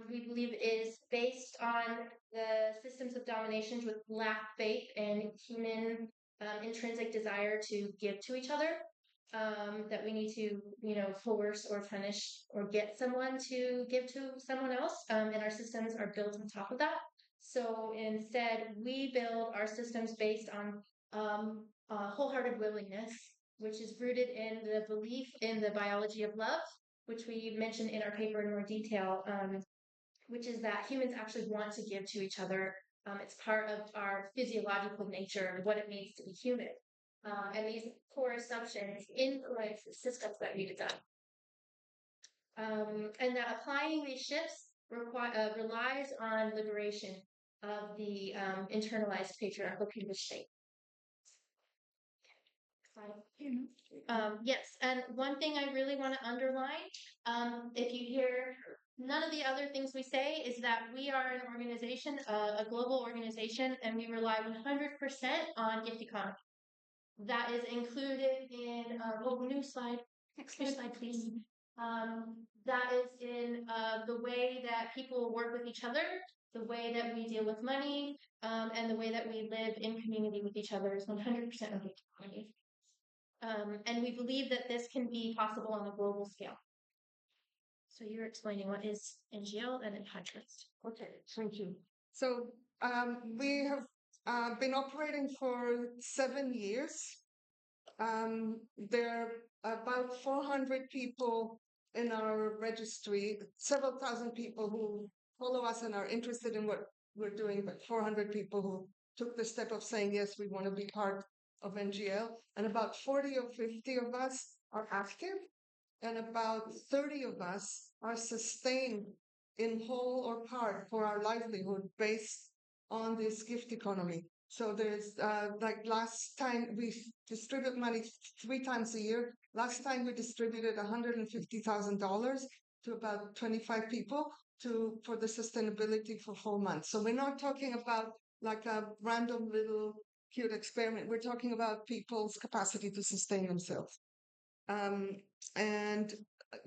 we believe is based on the systems of dominations with lack faith and human intrinsic desire to give to each other. That we need to, coerce or punish or get someone to give to someone else. And our systems are built on top of that. So instead, we build our systems based on wholehearted willingness, which is rooted in the belief in the biology of love, which we mentioned in our paper in more detail, which is that humans actually want to give to each other. It's part of our physiological nature and what it means to be human. And these core assumptions influence the systems that we design. And that applying these shifts relies on liberation of the internalized patriarchal conditioning. Yes, and one thing I really want to underline, if you hear none of the other things we say, is that we are an organization, a global organization, and we rely 100% on gift economy. That is included in, new slide. Next slide, please. That is in the way that people work with each other, the way that we deal with money, and the way that we live in community with each other is 100% of gift economy. And we believe that this can be possible on a global scale. So you're explaining what is NGL and interest. Okay, thank you. So we have been operating for 7 years. There are about 400 people in our registry, several thousand people who follow us and are interested in what we're doing, but 400 people who took the step of saying, yes, we want to be part of NGL, and about 40 or 50 of us are active, and about 30 of us are sustained in whole or part for our livelihood based on this gift economy. So there's like last time we distribute money 3 times a year. Last time we distributed $150,000 to about 25 people for the sustainability for 4 months. So we're not talking about like a random little cute experiment. We're talking about people's capacity to sustain themselves. And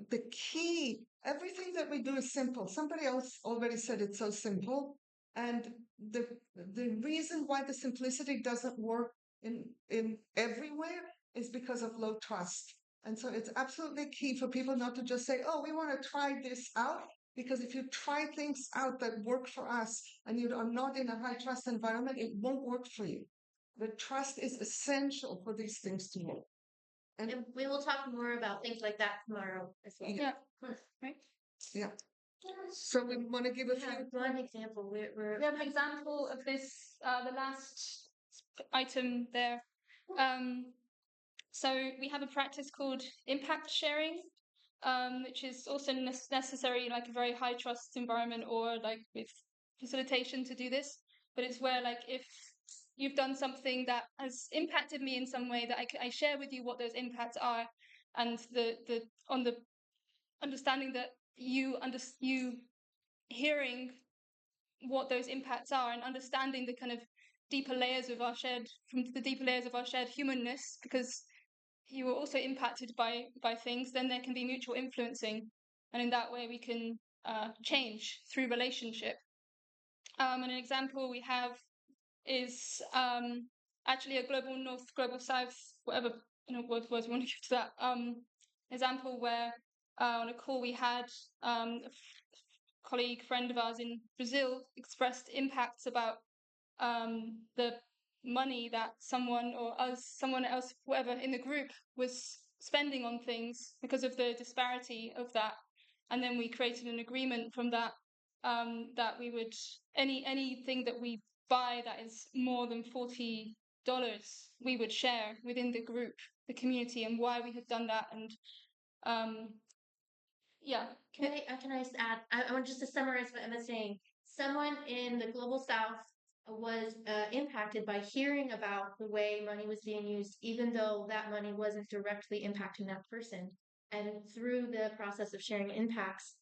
the key, everything that we do is simple. Somebody else already said it's so simple. And the reason why the simplicity doesn't work in everywhere is because of low trust. And so it's absolutely key for people not to just say, oh, we want to try this out. Because if you try things out that work for us and you are not in a high trust environment, it won't work for you. The trust is essential for these things to work. And we will talk more about things like that tomorrow as well. Yeah. Right. Yeah. So we want to give a few. One example. We have an example of this, the last item there. So we have a practice called impact sharing, which is also necessary, like a very high trust environment or like with facilitation to do this. But it's where like if you've done something that has impacted me in some way, that I share with you what those impacts are, and the understanding that you hearing what those impacts are and understanding the kind of deeper layers of our shared humanness, because you were also impacted by things, then there can be mutual influencing, and in that way we can change through relationship. And an example we have is actually a global north, global south, whatever words we want to give to that example, where on a call we had a colleague, friend of ours in Brazil expressed impacts about the money that someone else, whoever in the group was spending on things because of the disparity of that. And then we created an agreement from that, that we would, anything that we buy that is more than $40, we would share within the group, the community, and why we had done that. And yeah. Can I just add? I want just to summarize what Emma's saying. Someone in the global south was impacted by hearing about the way money was being used, even though that money wasn't directly impacting that person. And through the process of sharing impacts,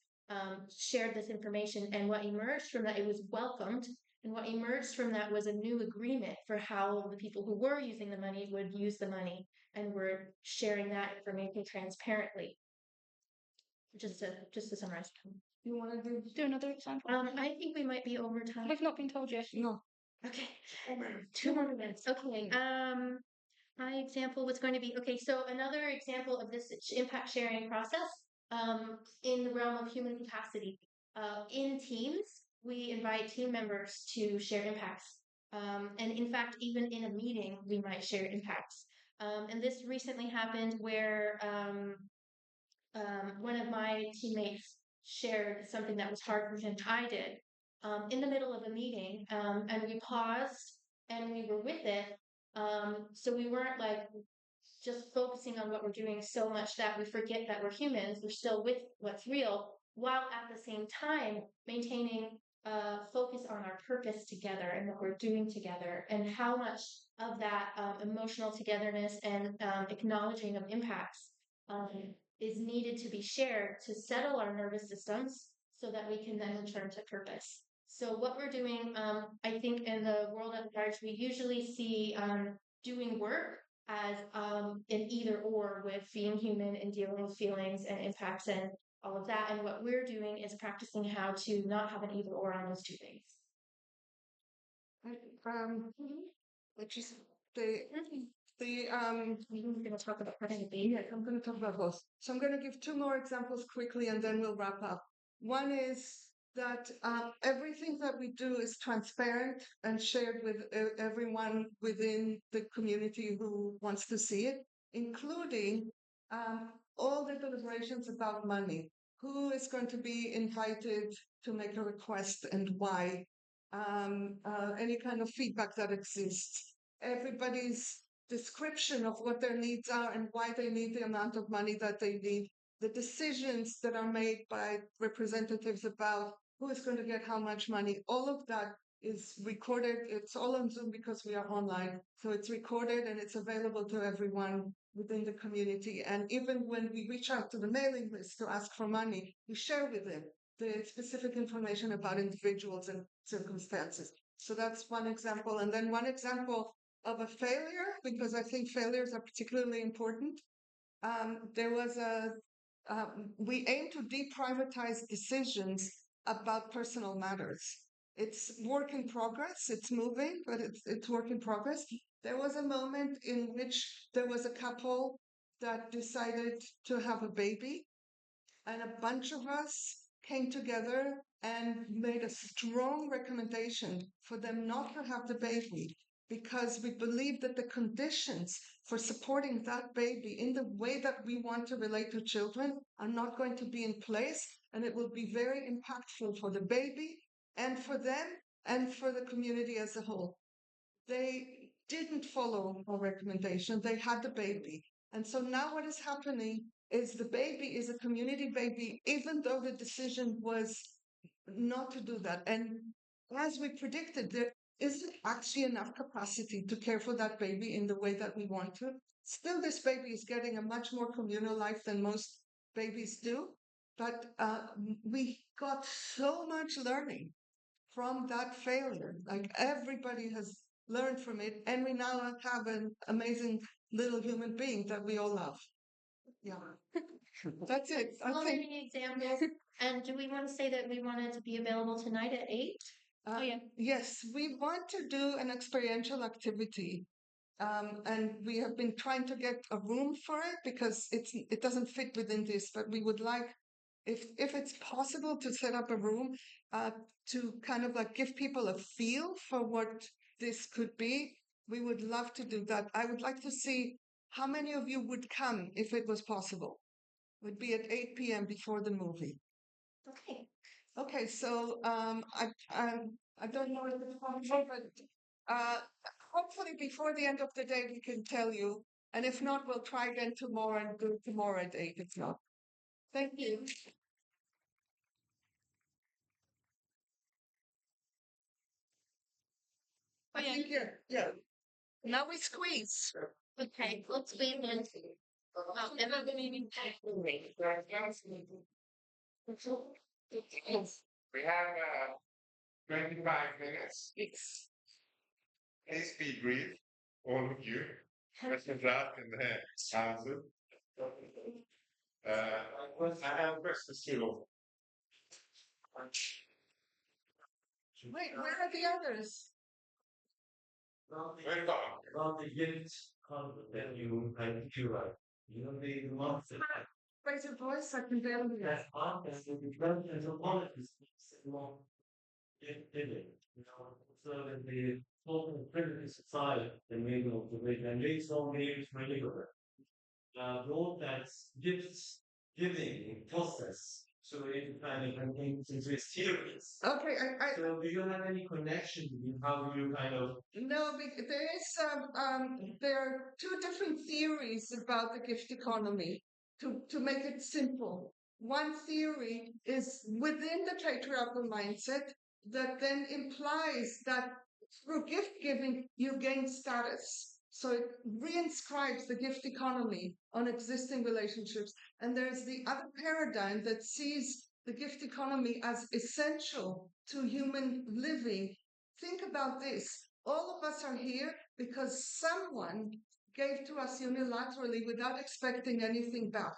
shared this information. And what emerged from that, it was welcomed. And what emerged from that was a new agreement for how the people who were using the money would use the money, and were sharing that information transparently. Just to summarize. You want to do another example? I think we might be over time. We've not been told yet. No. Okay. 2 more minutes. Okay. My example was going to be, okay, so another example of this impact sharing process in the realm of human capacity. In teams, we invite team members to share impacts. And in fact, even in a meeting, we might share impacts. And this recently happened where one of my teammates shared something that was hard for him. I did in the middle of a meeting, and we paused and we were with it. So we weren't like just focusing on what we're doing so much that we forget that we're humans. We're still with what's real, while at the same time maintaining focus on our purpose together and what we're doing together, and how much of that emotional togetherness and acknowledging of impacts is needed to be shared to settle our nervous systems so that we can then return to purpose. So what we're doing, I think in the world at large, we usually see doing work as an either or, with being human and dealing with feelings and impacts and all of that. And what we're doing is practicing how to not have an either or on those two things. Which is I'm going to talk about Yeah, I'm going to talk about both. So I'm going to give 2 more examples quickly, and then we'll wrap up. One is that everything that we do is transparent and shared with everyone within the community who wants to see it, including all the deliberations about money. Who is going to be invited to make a request and why? Any kind of feedback that exists. Everybody's description of what their needs are and why they need the amount of money that they need, the decisions that are made by representatives about who is going to get how much money, all of that is recorded. It's all on Zoom because we are online. So it's recorded and it's available to everyone within the community. And even when we reach out to the mailing list to ask for money, we share with them the specific information about individuals and circumstances. So that's one example. And then one example of a failure, because I think failures are particularly important. There was we aim to deprivatize decisions about personal matters. It's work in progress. It's moving, but it's work in progress. There was a moment in which there was a couple that decided to have a baby, and a bunch of us came together and made a strong recommendation for them not to have the baby because we believe that the conditions for supporting that baby in the way that we want to relate to children are not going to be in place, and it will be very impactful for the baby and for them and for the community as a whole. They didn't follow our recommendation. They had the baby. And so now what is happening is the baby is a community baby, even though the decision was not to do that. And as we predicted, there isn't actually enough capacity to care for that baby in the way that we want to. Still, this baby is getting a much more communal life than most babies do. But we got so much learning from that failure. Like everybody has learned from it, and we now have an amazing little human being that we all love. Yeah, that's it. So many examples. And do we want to say that we want it to be available tonight at 8? Oh, yeah. Yes, we want to do an experiential activity. And we have been trying to get a room for it because it doesn't fit within this, but we would like, if it's possible, to set up a room to kind of like give people a feel for what this could be. We would love to do that. I would like to see how many of you would come if it was possible. It would be at 8 p.m. before the movie. Okay. Okay, so I don't know if it's possible, but hopefully before the end of the day we can tell you. And if not, we'll try again tomorrow and do tomorrow at 8 if not. Thank you. Oh, I yeah. think yeah. Now we squeeze. Okay, let's wait and We have 25 minutes. Please be brief, all of you. Questions asked and answered. I have questions too. Wait, where are the others? Where are About the gift that you like. You know, the month that Raise your voice, I can barely hear. that's on, that's the difference, and so on, is more giving, you know, so that the whole primitive society, the middle of the way, and they saw names for leader. Role that's gifts giving process. So it kind of contains into its theories. Okay, So do you have any connection with how you kind of no, there is there are two different theories about the gift economy. To make it simple, one theory is within the patriarchal mindset that then implies that through gift giving you gain status. So it reinscribes the gift economy on existing relationships. And there's the other paradigm that sees the gift economy as essential to human living. Think about this. All of us are here because someone gave to us unilaterally without expecting anything back.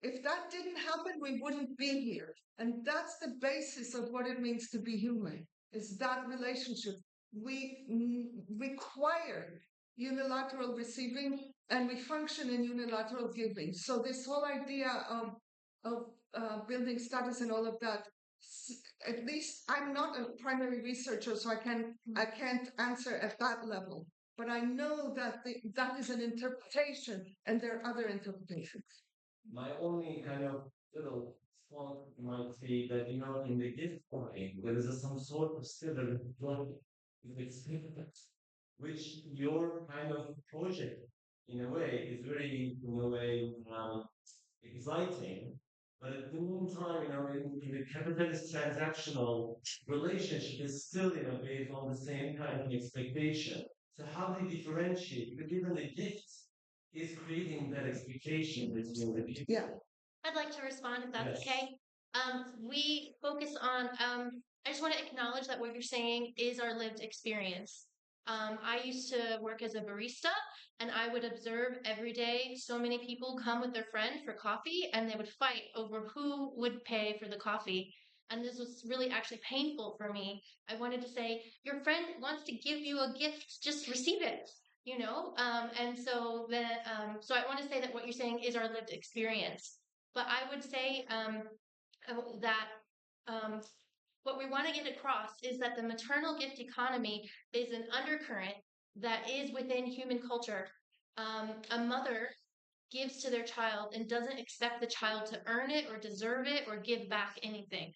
If that didn't happen, we wouldn't be here. And that's the basis of what it means to be human, is that relationship. We require unilateral receiving and we function in unilateral giving. So this whole idea of building status and all of that, at least I'm not a primary researcher, so I can't answer at that level. But I know that that is an interpretation, and there are other interpretations. my only kind of little thought might be that you know in the gift point there is some sort of still a it's which your kind of project, in a way, is very, in a way, exciting. But at the meantime, in the capitalist transactional relationship is still, based on the same kind of expectation. So how do you differentiate? Because even the gift is creating that expectation between the people. Yeah. I'd like to respond if that's Yes. okay. We focus on, I just want to acknowledge that what you're saying is our lived experience. I used to work as a barista, and I would observe every day so many people come with their friend for coffee, and they would fight over who would pay for the coffee. And this was really actually painful for me. I wanted to say, your friend wants to give you a gift, just receive it. And so so I want to say that what you're saying is our lived experience. But I would say that what we want to get across is that the maternal gift economy is an undercurrent that is within human culture. A mother gives to their child and doesn't expect the child to earn it or deserve it or give back anything.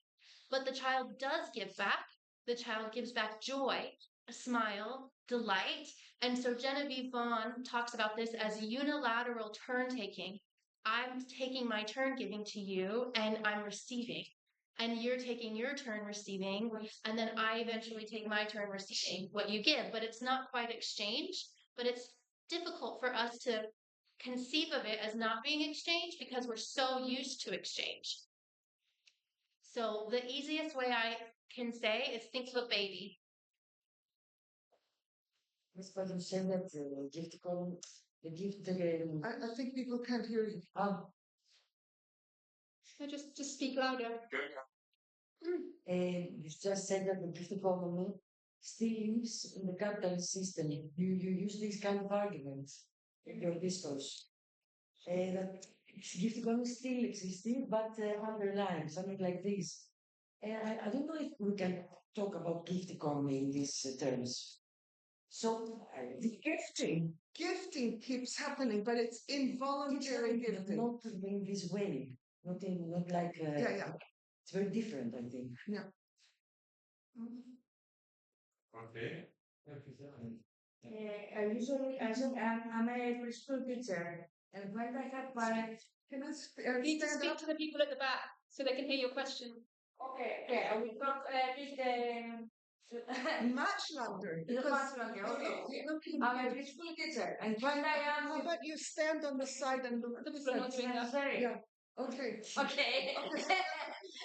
But the child does give back. The child gives back joy, a smile, delight. And so Genevieve Vaughn talks about this as unilateral turn taking. I'm taking my turn giving to you, and I'm receiving. And you're taking your turn receiving, and then I eventually take my turn receiving what you give. But it's not quite exchange, but it's difficult for us to conceive of it as not being exchange because we're so used to exchange. So the easiest way I can say is think of a baby. Miss Padden said that gift column, the gift. I think people can't hear you. So just speak louder. You just said that the gift economy still lives in the capitalist system. You use these kind of arguments in your discourse. That gift economy still existing, but underlying something like this. I don't know if we can talk about gift economy in these terms. So The gifting keeps happening, but it's involuntary gifting. not in this way, not like Yeah. it's very different, I think. Yeah. Okay. Usually, I'm a preschool teacher, and when I have parents, Can I You need to stand speak up? to the people at the back so they can hear your question. okay, I will talk with Much louder. much longer. Okay. I'm a preschool teacher, and when I am How about you stand on the side and look? Other people are not doing that. sorry. Yeah. Okay. Okay.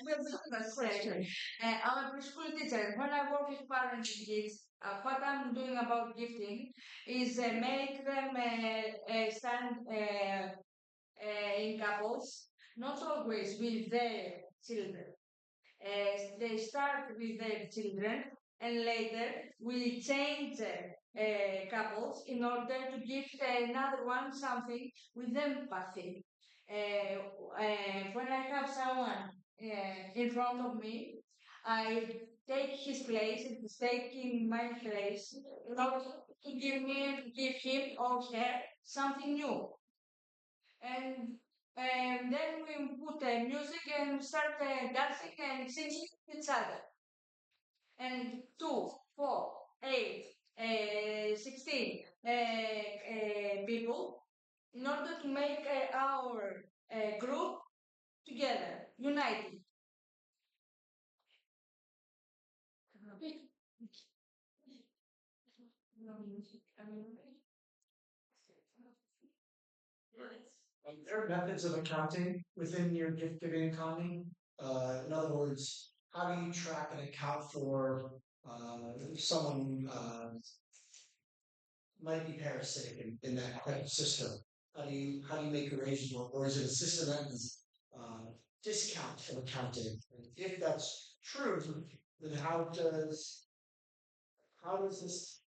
We'll look at that question. I'm a preschool teacher. When I work with parents and kids, what I'm doing about gifting is make them stand in couples, not always with their children. They start with their children, and later we change couples in order to give another one something with empathy. When I have someone in front of me, I take his place and he's taking my place in order to give him or her something new. And then we put music and start dancing and singing each other. And 2, 4, 8, 16 people in order to make our group together, united. There are methods of accounting within your gift giving economy. In other words, how do you track and account for someone might be parasitic in that kind of system? How do you make arrangements, or is it a system that is discount for accounting? And if that's true, then how does this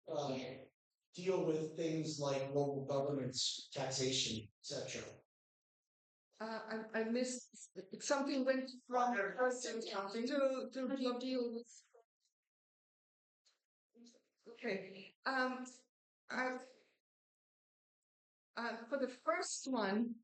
deal with things like local governments, taxation, etc.? I missed something went from person to deal with. Okay. For the first one,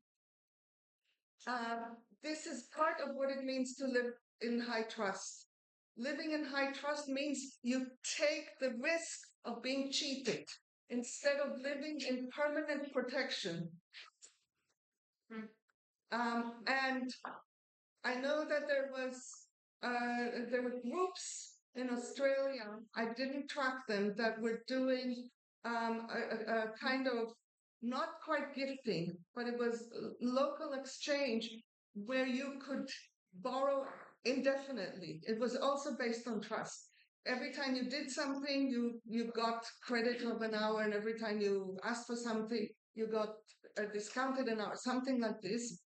this is part of what it means to live in high trust. Living in high trust means you take the risk of being cheated. instead of living in permanent protection. And I know that there were groups in Australia, I didn't track them, that were doing a kind of not quite gifting, but it was local exchange where you could borrow indefinitely. It was also based on trust. Every time you did something, you got credit of an hour, and every time you asked for something, you got discounted an hour, something like this.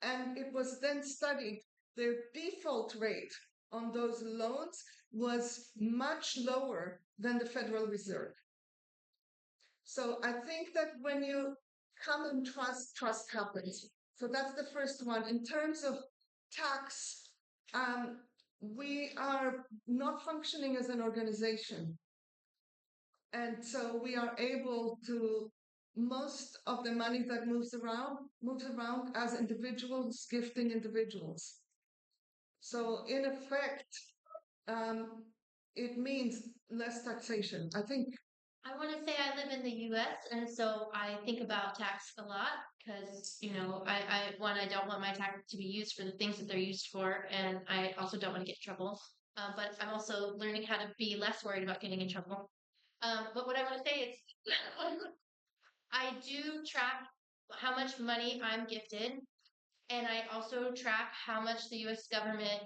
And it was then studied. Their default rate on those loans was much lower than the Federal Reserve. So I think that when you come and trust happens. So that's the first one. In terms of tax, we are not functioning as an organization. And so we are able to, most of the money that moves around as individuals, gifting individuals. So in effect, it means less taxation. I think I want to say I live in the US, and so I think about tax a lot because, I don't want my tax to be used for the things that they're used for, and I also don't want to get in trouble. But I'm also learning how to be less worried about getting in trouble. But what I want to say is, I do track how much money I'm gifted, and I also track how much the US government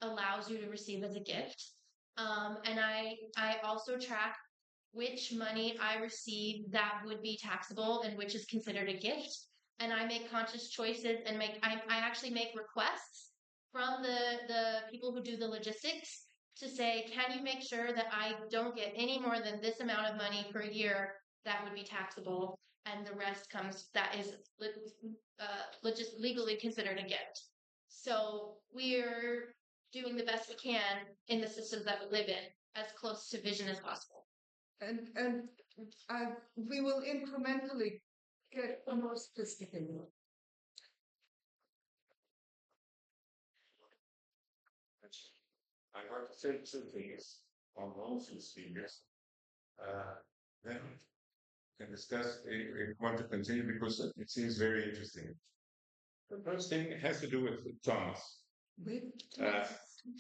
allows you to receive as a gift. And I also track which money I receive that would be taxable and which is considered a gift. And I make conscious choices and I actually make requests from the people who do the logistics to say, can you make sure that I don't get any more than this amount of money per year that would be taxable, and the rest that is just legally considered a gift. So we're doing the best we can in the systems that we live in, as close to vision as possible. And we will incrementally get more sophisticated. I want to say two things on Olsen's speakers. Then we can discuss if you want to continue because it seems very interesting. The first thing has to do with Thomas.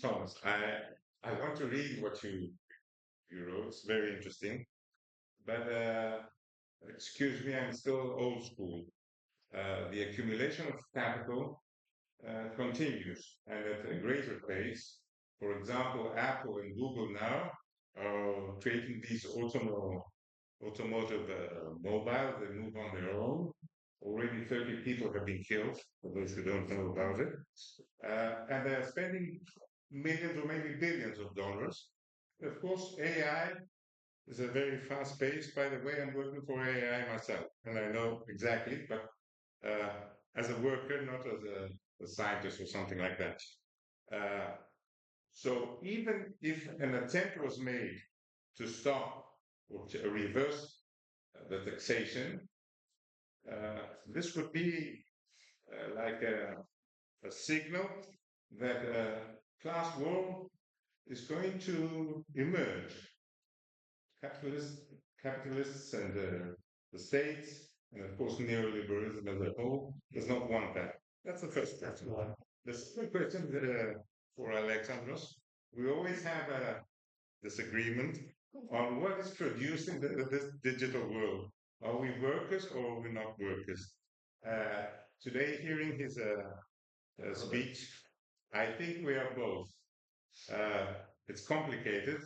Thomas, I want to read what you wrote. It's very interesting. But excuse me, I'm still old school. The accumulation of capital continues and at a greater pace. For example, Apple and Google now are creating these automotive mobile. They move on their own. Already 30 people have been killed, for those who don't know about it. And they're spending millions or maybe billions of dollars. Of course, AI is a very fast pace. By the way, I'm working for AI myself, and I know exactly, but as a worker, not as a scientist or something like that. So even if an attempt was made to stop or to reverse the taxation, this would be like a signal that a class war is going to emerge. Capitalists and the states, and of course neoliberalism as a whole, does not want that. That's the first question. The second question for Alexandros, we always have a disagreement on what is producing this digital world. Are we workers or are we not workers? Today, hearing his speech, I think we are both. It's complicated.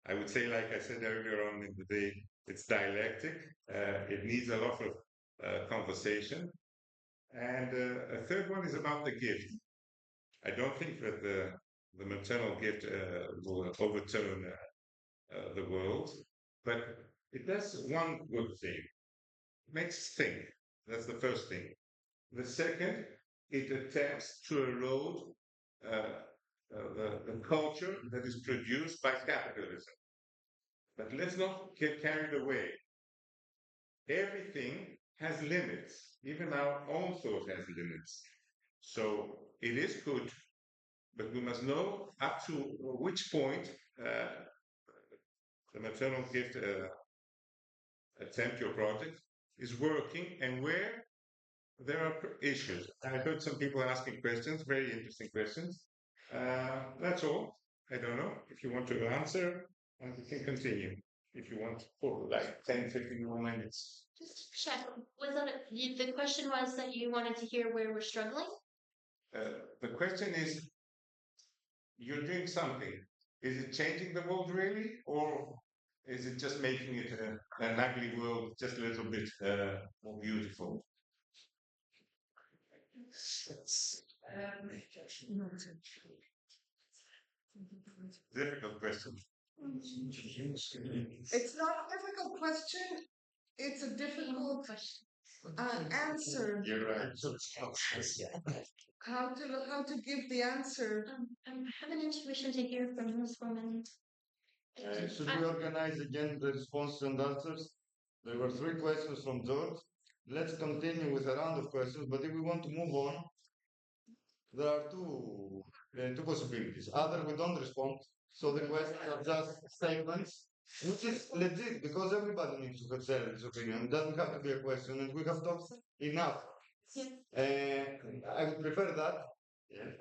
I would say, like I said earlier on in the day, it's dialectic. It needs a lot of conversation. And a third one is about the gift. I don't think that the maternal gift will overturn the world, but it does one good thing. It makes us think. That's the first thing. The second, it attempts to erode the culture that is produced by capitalism. But let's not get carried away. Everything has limits. Even our own thought has limits. So it is good, but we must know up to which point the maternal gift attempt, your project, is working and where there are issues. I heard some people asking questions, very interesting questions. That's all. I don't know if you want to answer, and we can continue if you want for like 10, 15 more minutes. Just check. Was that the question was that you wanted to hear where we're struggling? The question is, you're doing something. Is it changing the world really, or is it just making it an ugly world just a little bit more beautiful? Difficult question. It's not a difficult question. It's a difficult answer. You're right. How to give the answer? I have an intuition to hear from this woman. Should we organize again the responses and answers? There were 3 questions from George. Let's continue with a round of questions, but if we want to move on, there are two possibilities. Either we don't respond, so the questions are just statements, which is legit because everybody needs to share his opinion. It doesn't have to be a question, and we have talked enough. I would prefer that.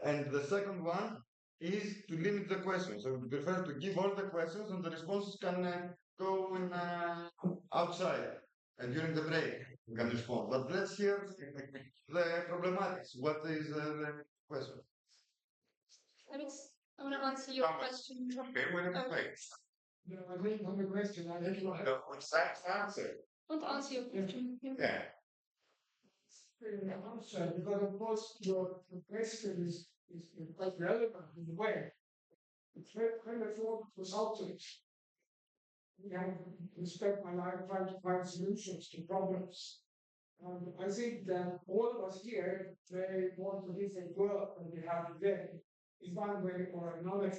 And the second one is to limit the questions. I would prefer to give all the questions, and the responses can go in outside and during the break we can respond. But let's hear the problematics. What is the question? Alex, I want to answer your question. Okay, we're in place. No, I think on the question, I don't know. Exact answer. I want to answer your question. Yeah. Answer, because of course your question is quite relevant in a way. It's kind of resultant. I spent my life trying to find solutions to problems. I think that all of us here, they want to live a world that we have today in one way or another.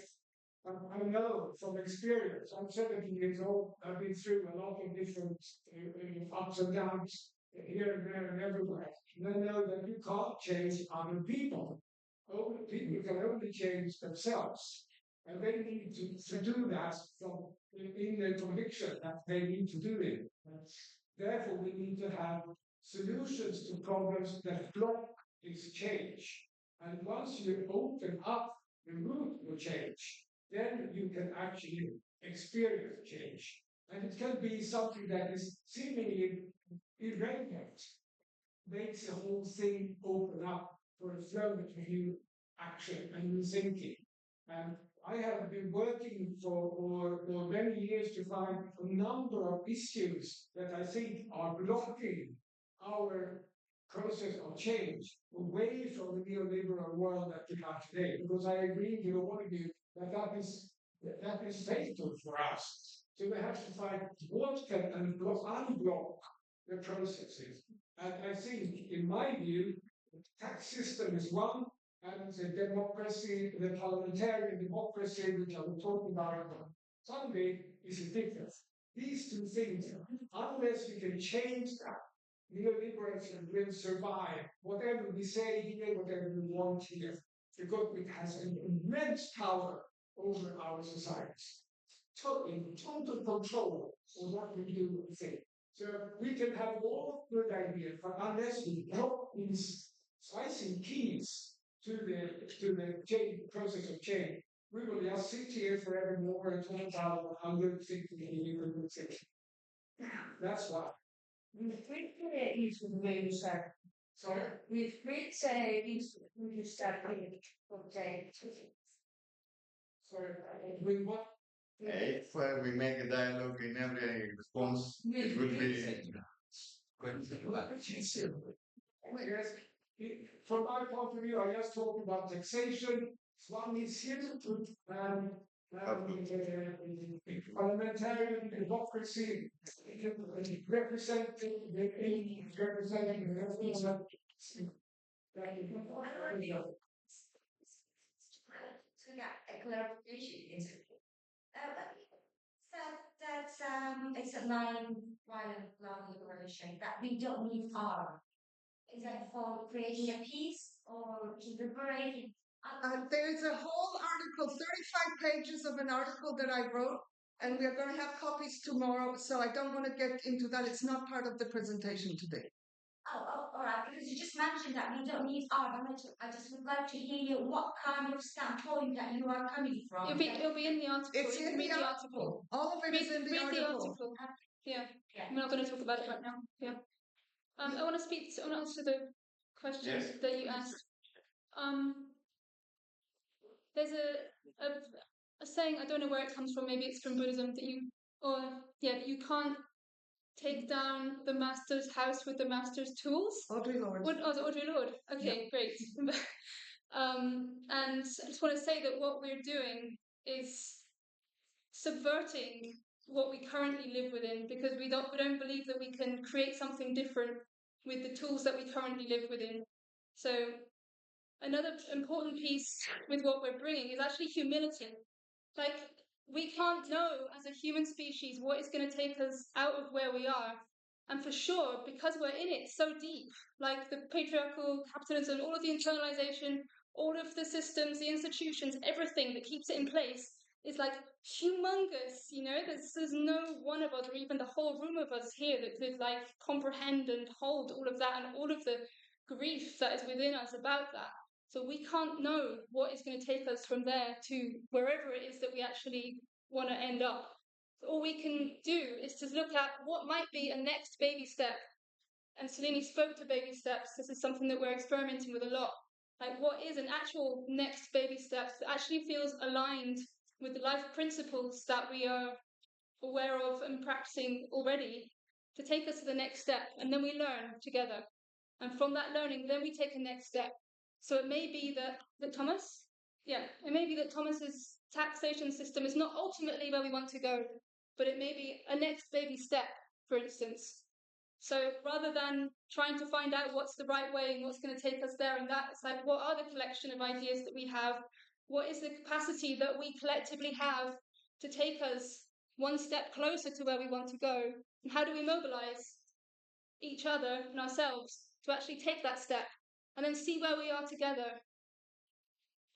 I know from experience, I'm 70 years old, I've been through a lot of different ups and downs here and there and everywhere. And I know that you can't change other people. People can only change themselves. And they need to do that from in the conviction that they need to do it. Therefore, we need to have solutions to problems that block this change. And once you open up the route for change, then you can actually experience change. And it can be something that is seemingly irrelevant, makes the whole thing open up for a flow of new action and new thinking. And I have been working for many years to find a number of issues that I think are blocking our process of change away from the neoliberal world that we have today. Because I agree with all of you that that is fatal for us. So we have to find what can unblock the processes. And I think, in my view, the tax system is one, and the democracy, the parliamentarian democracy, which I will talk about on Sunday, is a difference. These two things, unless we can change that, neoliberalism will survive, whatever we say here, whatever we want here, because it has an immense power over our societies. Total control of what we do and say. So we can have all good ideas, but unless we help these, I think, keys to the change, process of change, we will just sit here forevermore and talk about 150 million things. That's why. With free is the way you start. Sorry? With free is when you start from saying. Sorry, with what? If we make a dialogue in every response, it would be. Yes. From my point of view, I just talked about taxation. One is here, parliamentarian democracy, representing A clarification. That's it's a non-violent non-liberation that we don't need R. Is that for creating a peace or to liberate? There's a whole article, 35 pages of an article that I wrote And we are going to have copies tomorrow, so I don't want to get into that. It's not part of the presentation today. All right, because you just mentioned that you don't need argument. I just would like to hear what kind of standpoint that you are coming from. It'll be in the article. It's You in can read the the article. article. All of it is in the Read the article. article. Yeah. Yeah. We're not going to talk about it right now. Yeah. I want to answer the questions that you asked. There's a saying, I don't know where it comes from, maybe it's from Buddhism, that you can't take down the master's house with the master's tools. Audre Lorde. The Audre Lorde. Okay, great. And I just want to say that what we're doing is subverting what we currently live within, because we don't believe that we can create something different with the tools that we currently live within. So another important piece with what we're bringing is actually humility. Like, we can't know as a human species what is going to take us out of where we are. And for sure, because we're in it so deep, like the patriarchal capitalism, all of the internalization, all of the systems, the institutions, everything that keeps it in place is like humongous, you know. There's no one of us, or even the whole room of us here, that could like comprehend and hold all of that and all of the grief that is within us about that. So we can't know what is going to take us from there to wherever it is that we actually want to end up. So all we can do is to look at what might be a next baby step. And Selene spoke to baby steps. This is something that we're experimenting with a lot. Like, what is an actual next baby step that actually feels aligned with the life principles that we are aware of and practicing already, to take us to the next step. And then we learn together. And from that learning, then we take a next step. So it may be that Thomas? Yeah, it may be that Thomas's taxation system is not ultimately where we want to go, but it may be a next baby step, for instance. So rather than trying to find out what's the right way and what's going to take us there and that, it's like, what are the collection of ideas that we have? What is the capacity that we collectively have to take us one step closer to where we want to go? And how do we mobilize each other and ourselves to actually take that step and then see where we are together?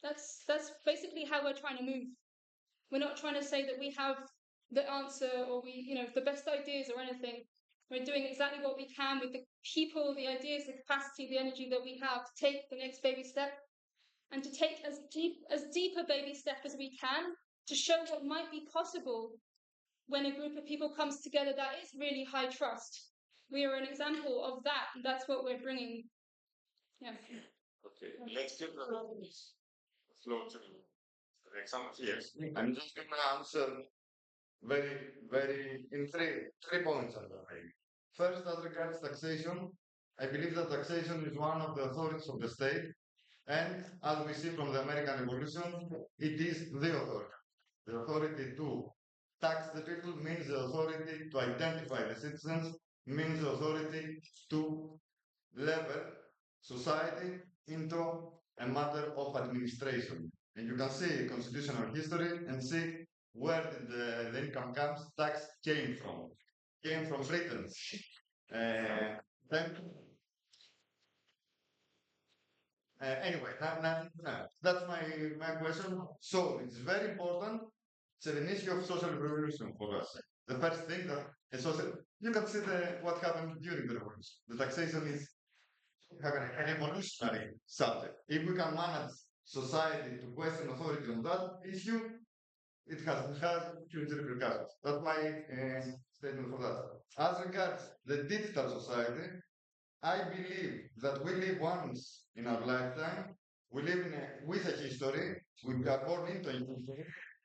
That's basically how we're trying to move. We're not trying to say that we have the answer or the best ideas or anything. We're doing exactly what we can with the people, the ideas, the capacity, the energy that we have to take the next baby step, and to take as deep a baby step as we can to show what might be possible when a group of people comes together that is really high trust. We are an example of that, and that's what we're bringing. Yeah. Okay, let's give the floor to Alexandros. Yes, I'm just going to answer very in three points. First, as regards taxation, I believe that taxation is one of the authorities of the state, and as we see from the American Revolution, it is the authority. The authority to tax the people means the authority to identify the citizens, means the authority to level society into a matter of administration. And you can see constitutional history and see where the income tax came from. Came from Britain. Then, anyway, that's my question. So it's very important. It's an issue of social revolution for us. The first thing that you can see what happened during the revolution. The taxation is having a revolutionary subject. If we can manage society to question authority on that issue, it has huge repercussions. That's my statement for that. As regards the digital society, I believe that we live once in our lifetime. We live with a history. We are born into it.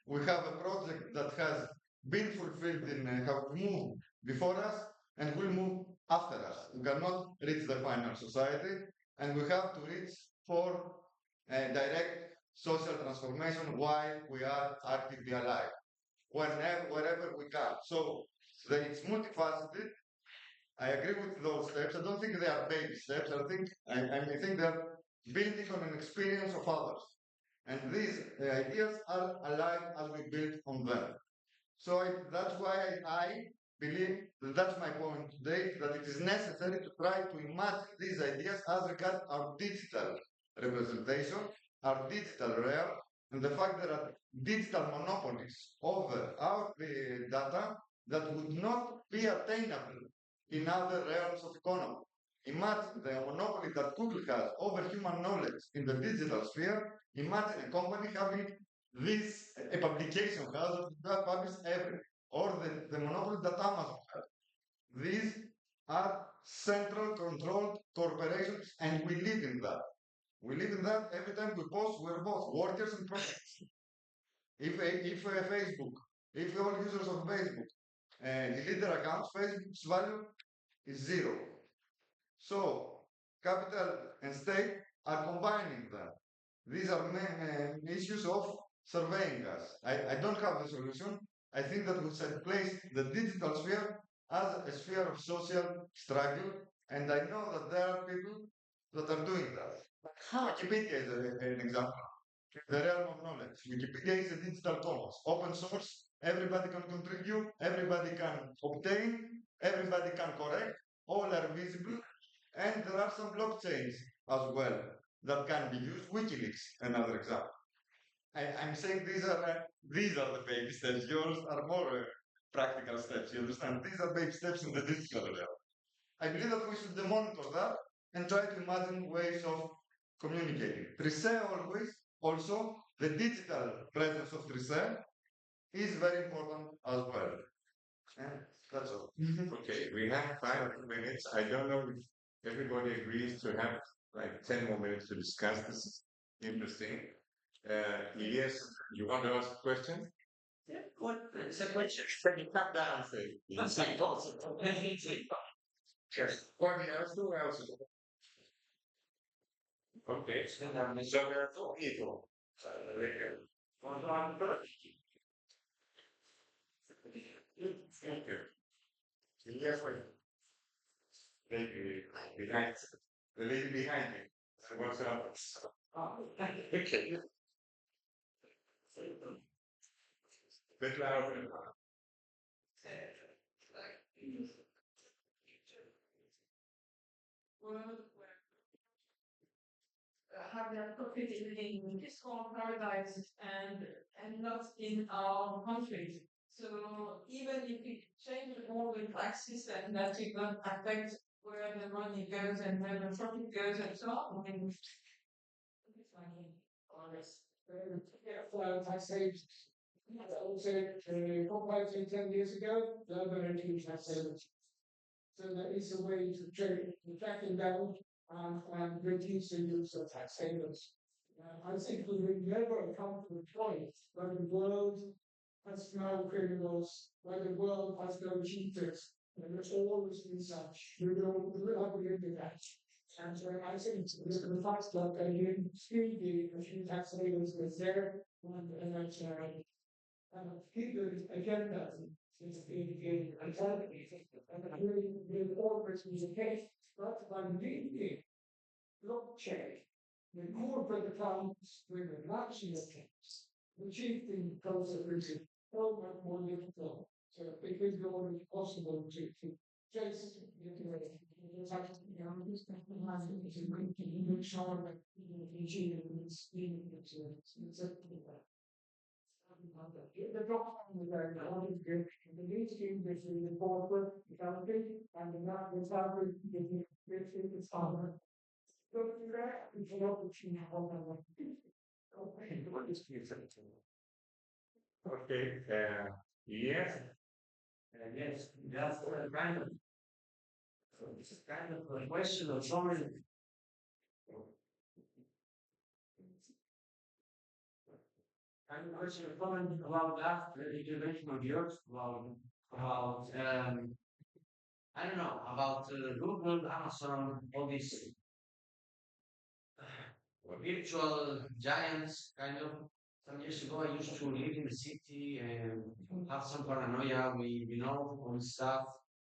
We have a project that has been fulfilled in have moved before us and will move after us. We cannot reach the final society, and we have to reach for direct social transformation while we are actively alive, wherever we can. So it's multifaceted. I agree with those steps. I don't think they are baby steps. I think they're building on an experience of others. And these ideas are alive as we build on them. So that's why I believe that's my point today, that it is necessary to try to imagine these ideas as regards our digital representation, our digital realm, and the fact there are digital monopolies over our data that would not be attainable in other realms of economy. Imagine the monopoly that Google has over human knowledge in the digital sphere. Imagine a company having this, a publication house that publishes everything, or the monopoly that Amazon has. These are central controlled corporations, and we live in that. We live in that every time we post, we're both workers and products. If Facebook, if all users of Facebook delete their accounts, Facebook's value is zero. So, capital and state are combining that. These are issues of surveying us. I don't have the solution. I think that we should place the digital sphere as a sphere of social struggle, and I know that there are people that are doing that. Wikipedia is an example. The realm of knowledge. Wikipedia is a digital commons, open source. Everybody can contribute, everybody can obtain, everybody can correct, all are visible, and there are some blockchains as well that can be used. WikiLeaks, another example. I'm saying these are the baby steps. Yours are more practical steps. You understand? These are baby steps in the digital realm. I believe that we should monitor that and try to imagine ways of communicating. TRISE always, also, the digital presence of TRISE is very important as well. And that's all. Okay, we have 5 minutes. I don't know if everybody agrees to have like 10 more minutes to discuss this. Interesting. Elias, you want to ask a question? Yeah, what is the question? Can you cut down? That's like possible. Yes. Well, who else? Okay. So there are two people. Thank you. Yes, wait. Lady behind. The lady behind me. So what's up? Okay. Bit louder. Have that completely in fiscal paradise and not in our countries. So even if we change all the praxis and that it will affect where the money goes and where the profit goes and so on. I mean, Honest. Taxation. Also, proposed 10 years ago, the other entity taxation. So there is a way to tracking down and reduce the use of tax havens. I think we will never come to a point where the world has no criminals, where the world has no cheaters, and it's always been such. We will have to live with that. And I think the fact that they speedy a few tax havens was there, and hidden agenda is in identity, and really always was the case. But by linking blockchain, the corporate accounts with the national accounts, the chieftain process is so much more difficult. So it is always possible to trace the tax make sure that the document is very important. The lead scheme is the corporate, the country, and the not the salary is farmer. So that is an opportunity for them. What is the Okay. Yes. Yes, that's kind of. So this is kind of a question of someone. Kind of question of comment about that intervention of yours about I don't know about Google, Amazon, all these virtual giants. Kind of some years ago, I used to live in the city and have some paranoia. We know all this stuff.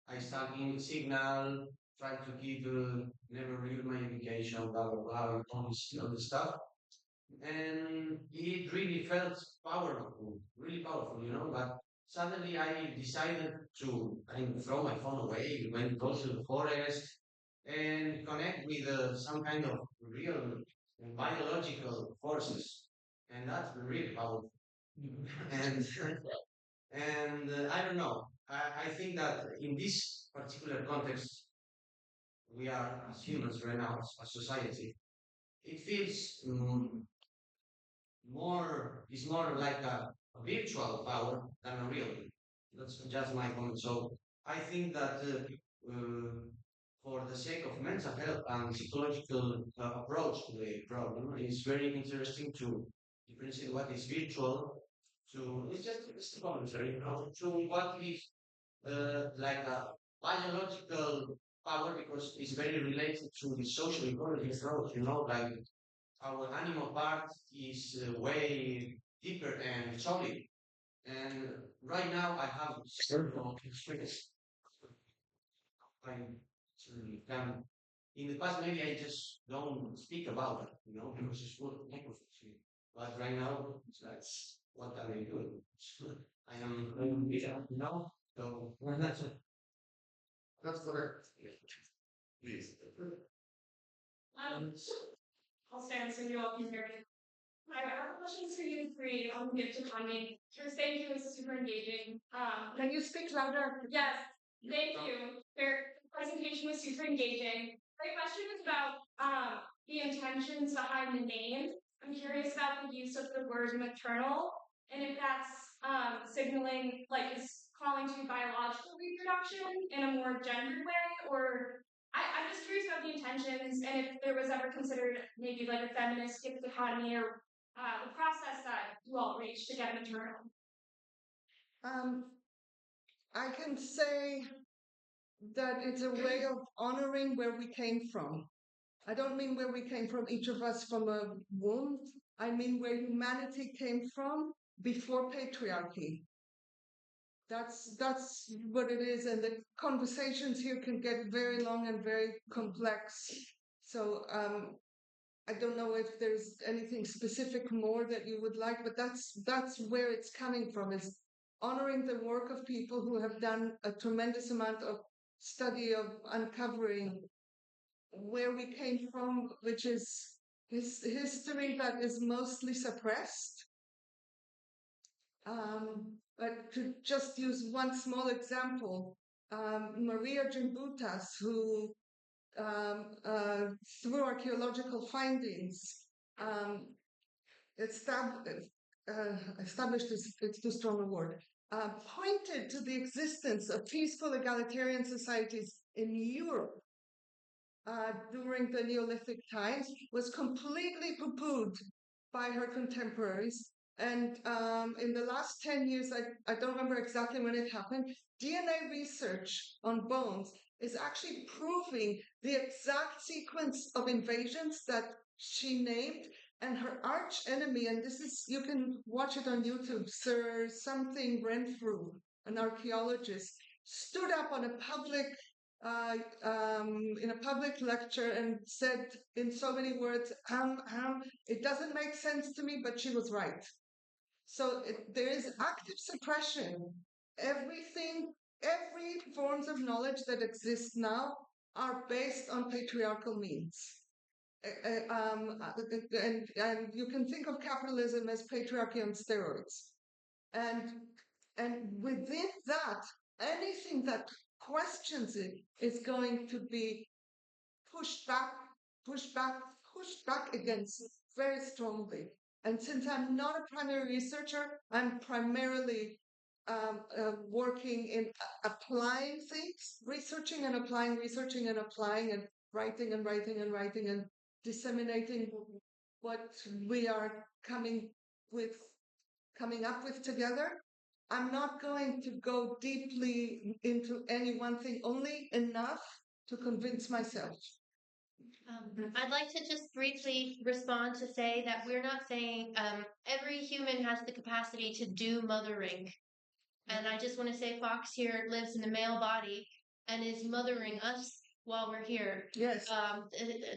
I start in Signal, try to keep never read my education, blah blah blah, and all this stuff. And it really felt powerful, really powerful, you know. But suddenly I decided to throw my phone away, went go to the forest, and connect with some kind of real biological forces. and that's really powerful. and I don't know. I think that in this particular context, we are as humans right now, as society, it feels it's more like a virtual power than a real. That's just my comment. So I think that for the sake of mental health and psychological approach to the problem, it's very interesting to differentiate what is virtual to it's a commentary, to what is like a biological power because it's very related to the social ecology approach, like our animal part is way deeper and solid. And right now I have several experience. I certainly can. In the past, maybe I just don't speak about it, because it's full of microphones here. But right now, that's what I'm doing. I am now. So that's correct. Please. I'll stand so you all can hear me. I have questions for you three on the gift economy. First, thank you. It was super engaging. Can you speak louder? Yes, thank you. Your presentation was super engaging. My question is about the intentions behind the name. I'm curious about the use of the word maternal and if that's signaling, is calling to biological reproduction in a more gendered way, or I'm just curious about the intentions and if there was ever considered maybe like a feminist gift economy or the process that you all reached to get maternal. I can say that it's a way of honoring where we came from. I don't mean where we came from, each of us from a womb. I mean where humanity came from before patriarchy. That's what it is, and the conversations here can get very long and very complex. So I don't know if there's anything specific more that you would like, but that's where it's coming from, is honoring the work of people who have done a tremendous amount of study of uncovering where we came from, which is history that is mostly suppressed. But to just use one small example, Maria Gimbutas, who through archaeological findings established it's too strong a word, pointed to the existence of peaceful egalitarian societies in Europe during the Neolithic times, was completely poo-pooed by her contemporaries. And in the last 10 years, I don't remember exactly when it happened, DNA research on bones is actually proving the exact sequence of invasions that she named. And her arch enemy, and this is, you can watch it on YouTube, Sir something Renfrew, an archaeologist, stood up on a public in a public lecture and said in so many words, it doesn't make sense to me, but she was right. So there is active suppression. Every forms of knowledge that exist now are based on patriarchal means. And you can think of capitalism as patriarchy on steroids. And within that, anything that questions it is going to be pushed back against very strongly. And since I'm not a primary researcher, I'm primarily working in applying things, researching and applying, and writing and disseminating what we are coming up with together. I'm not going to go deeply into any one thing, only enough to convince myself. I'd like to just briefly respond to say that we're not saying every human has the capacity to do mothering. And I just want to say Fox here lives in a male body and is mothering us while we're here. Yes.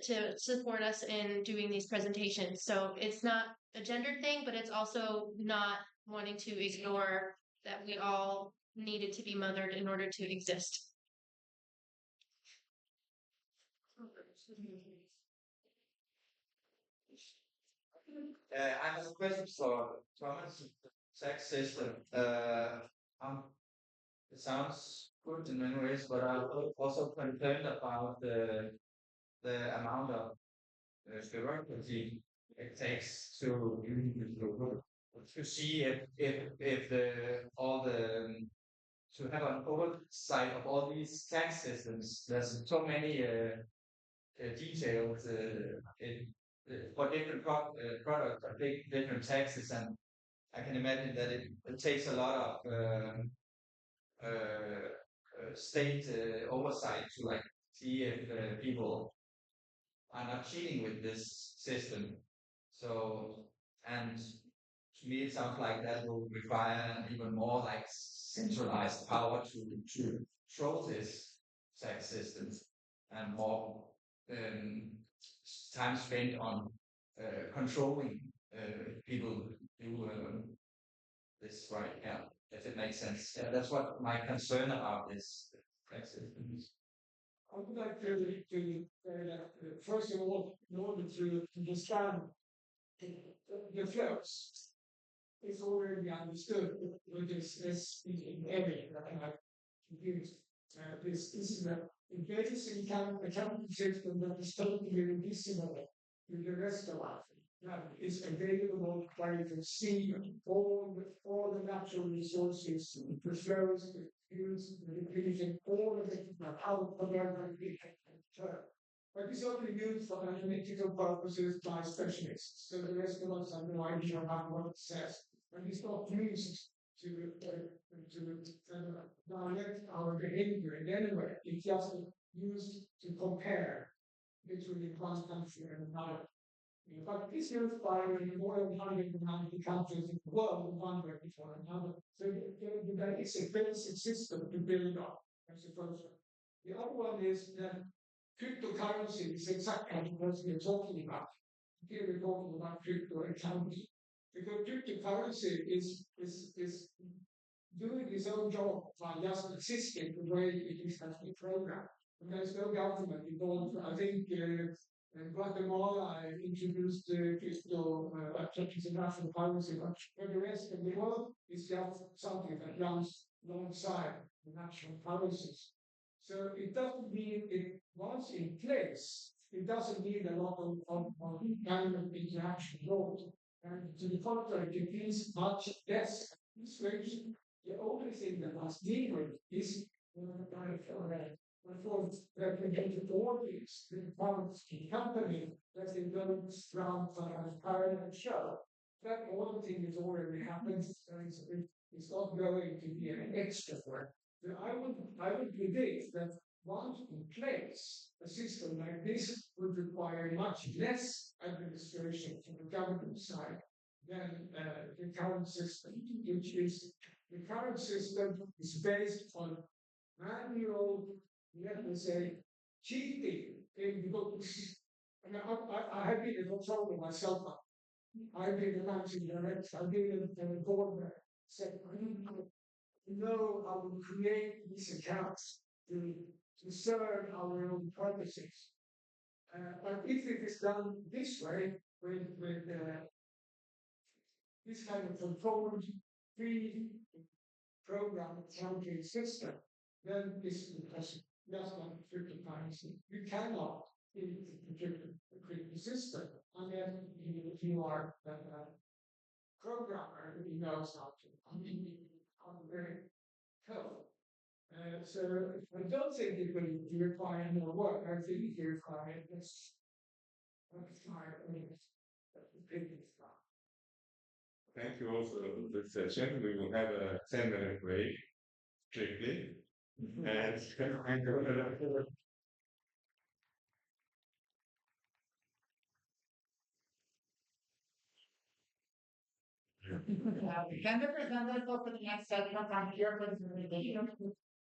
To support us in doing these presentations. So it's not a gendered thing, but it's also not wanting to ignore that we all needed to be mothered in order to exist. I have a question for Thomas. Tax system. Um, it sounds good in many ways, but I'm also concerned about the amount of bureaucracy it takes to see if the all the to have an oversight of all these tax systems. There's so many details for different products, I think different taxes, and I can imagine that it takes a lot of state oversight to like see if people are not cheating with this system. So, and to me, it sounds like that will require even more like centralized power to control this tax systems and more um, time spent on controlling people do this right. Yeah, if it makes sense. Yeah, that's what my concern about this tax system is. I would like to first of all, in order to understand the flows, it's already understood with this area that I have used. This is a basic accounting system that is totally dissimilar to the rest of Africa. That is available where you can see all the natural resources, the flows, the fuels, the depletion, all of it, how the but it's only used for analytical purposes by specialists. So the rest of us have no idea about what it says. And it's not used to direct our behavior in any way. It's just used to compare between one country and another. But it's used by more than 190 countries in the world, one way before another. So it's a basic system to build on, I suppose. The other one is that cryptocurrency is exactly what we're talking about. Here we're talking about crypto accounting. Because cryptocurrency is doing its own job by just existing the way it is has been programmed. And there's no government involved. I think Guatemala introduced crypto as a national currency, but for the rest of the world, it's just something that runs alongside the national currencies. So it doesn't mean it once in place, it doesn't need a lot of kind of interaction at all. And to the contrary, it means much less persuasion. The only thing that was needed is for representative audience, the company that they don't run parallel show. That one thing is already happened, and it's not going to be an extra work. So I would predict that once in place, a system like this would require much less administration from the government side than the current system, which is the current system is based on manual, let me say, cheating in the books. I mean, I have been a controller myself. I've been a managing director. I've been a board member. Said, know how to create these accounts to serve our own purposes. But if it is done this way, with this kind of controlled, free program accounting system, then it's impossible. That's not cryptocurrency. You cannot create a system unless you are a programmer who knows how to very code. So I don't think it will require more work. I think it requires less. Thank you all for this session. We will have a 10-minute break, strictly. And Can the presenters of the next session come here for the presentation?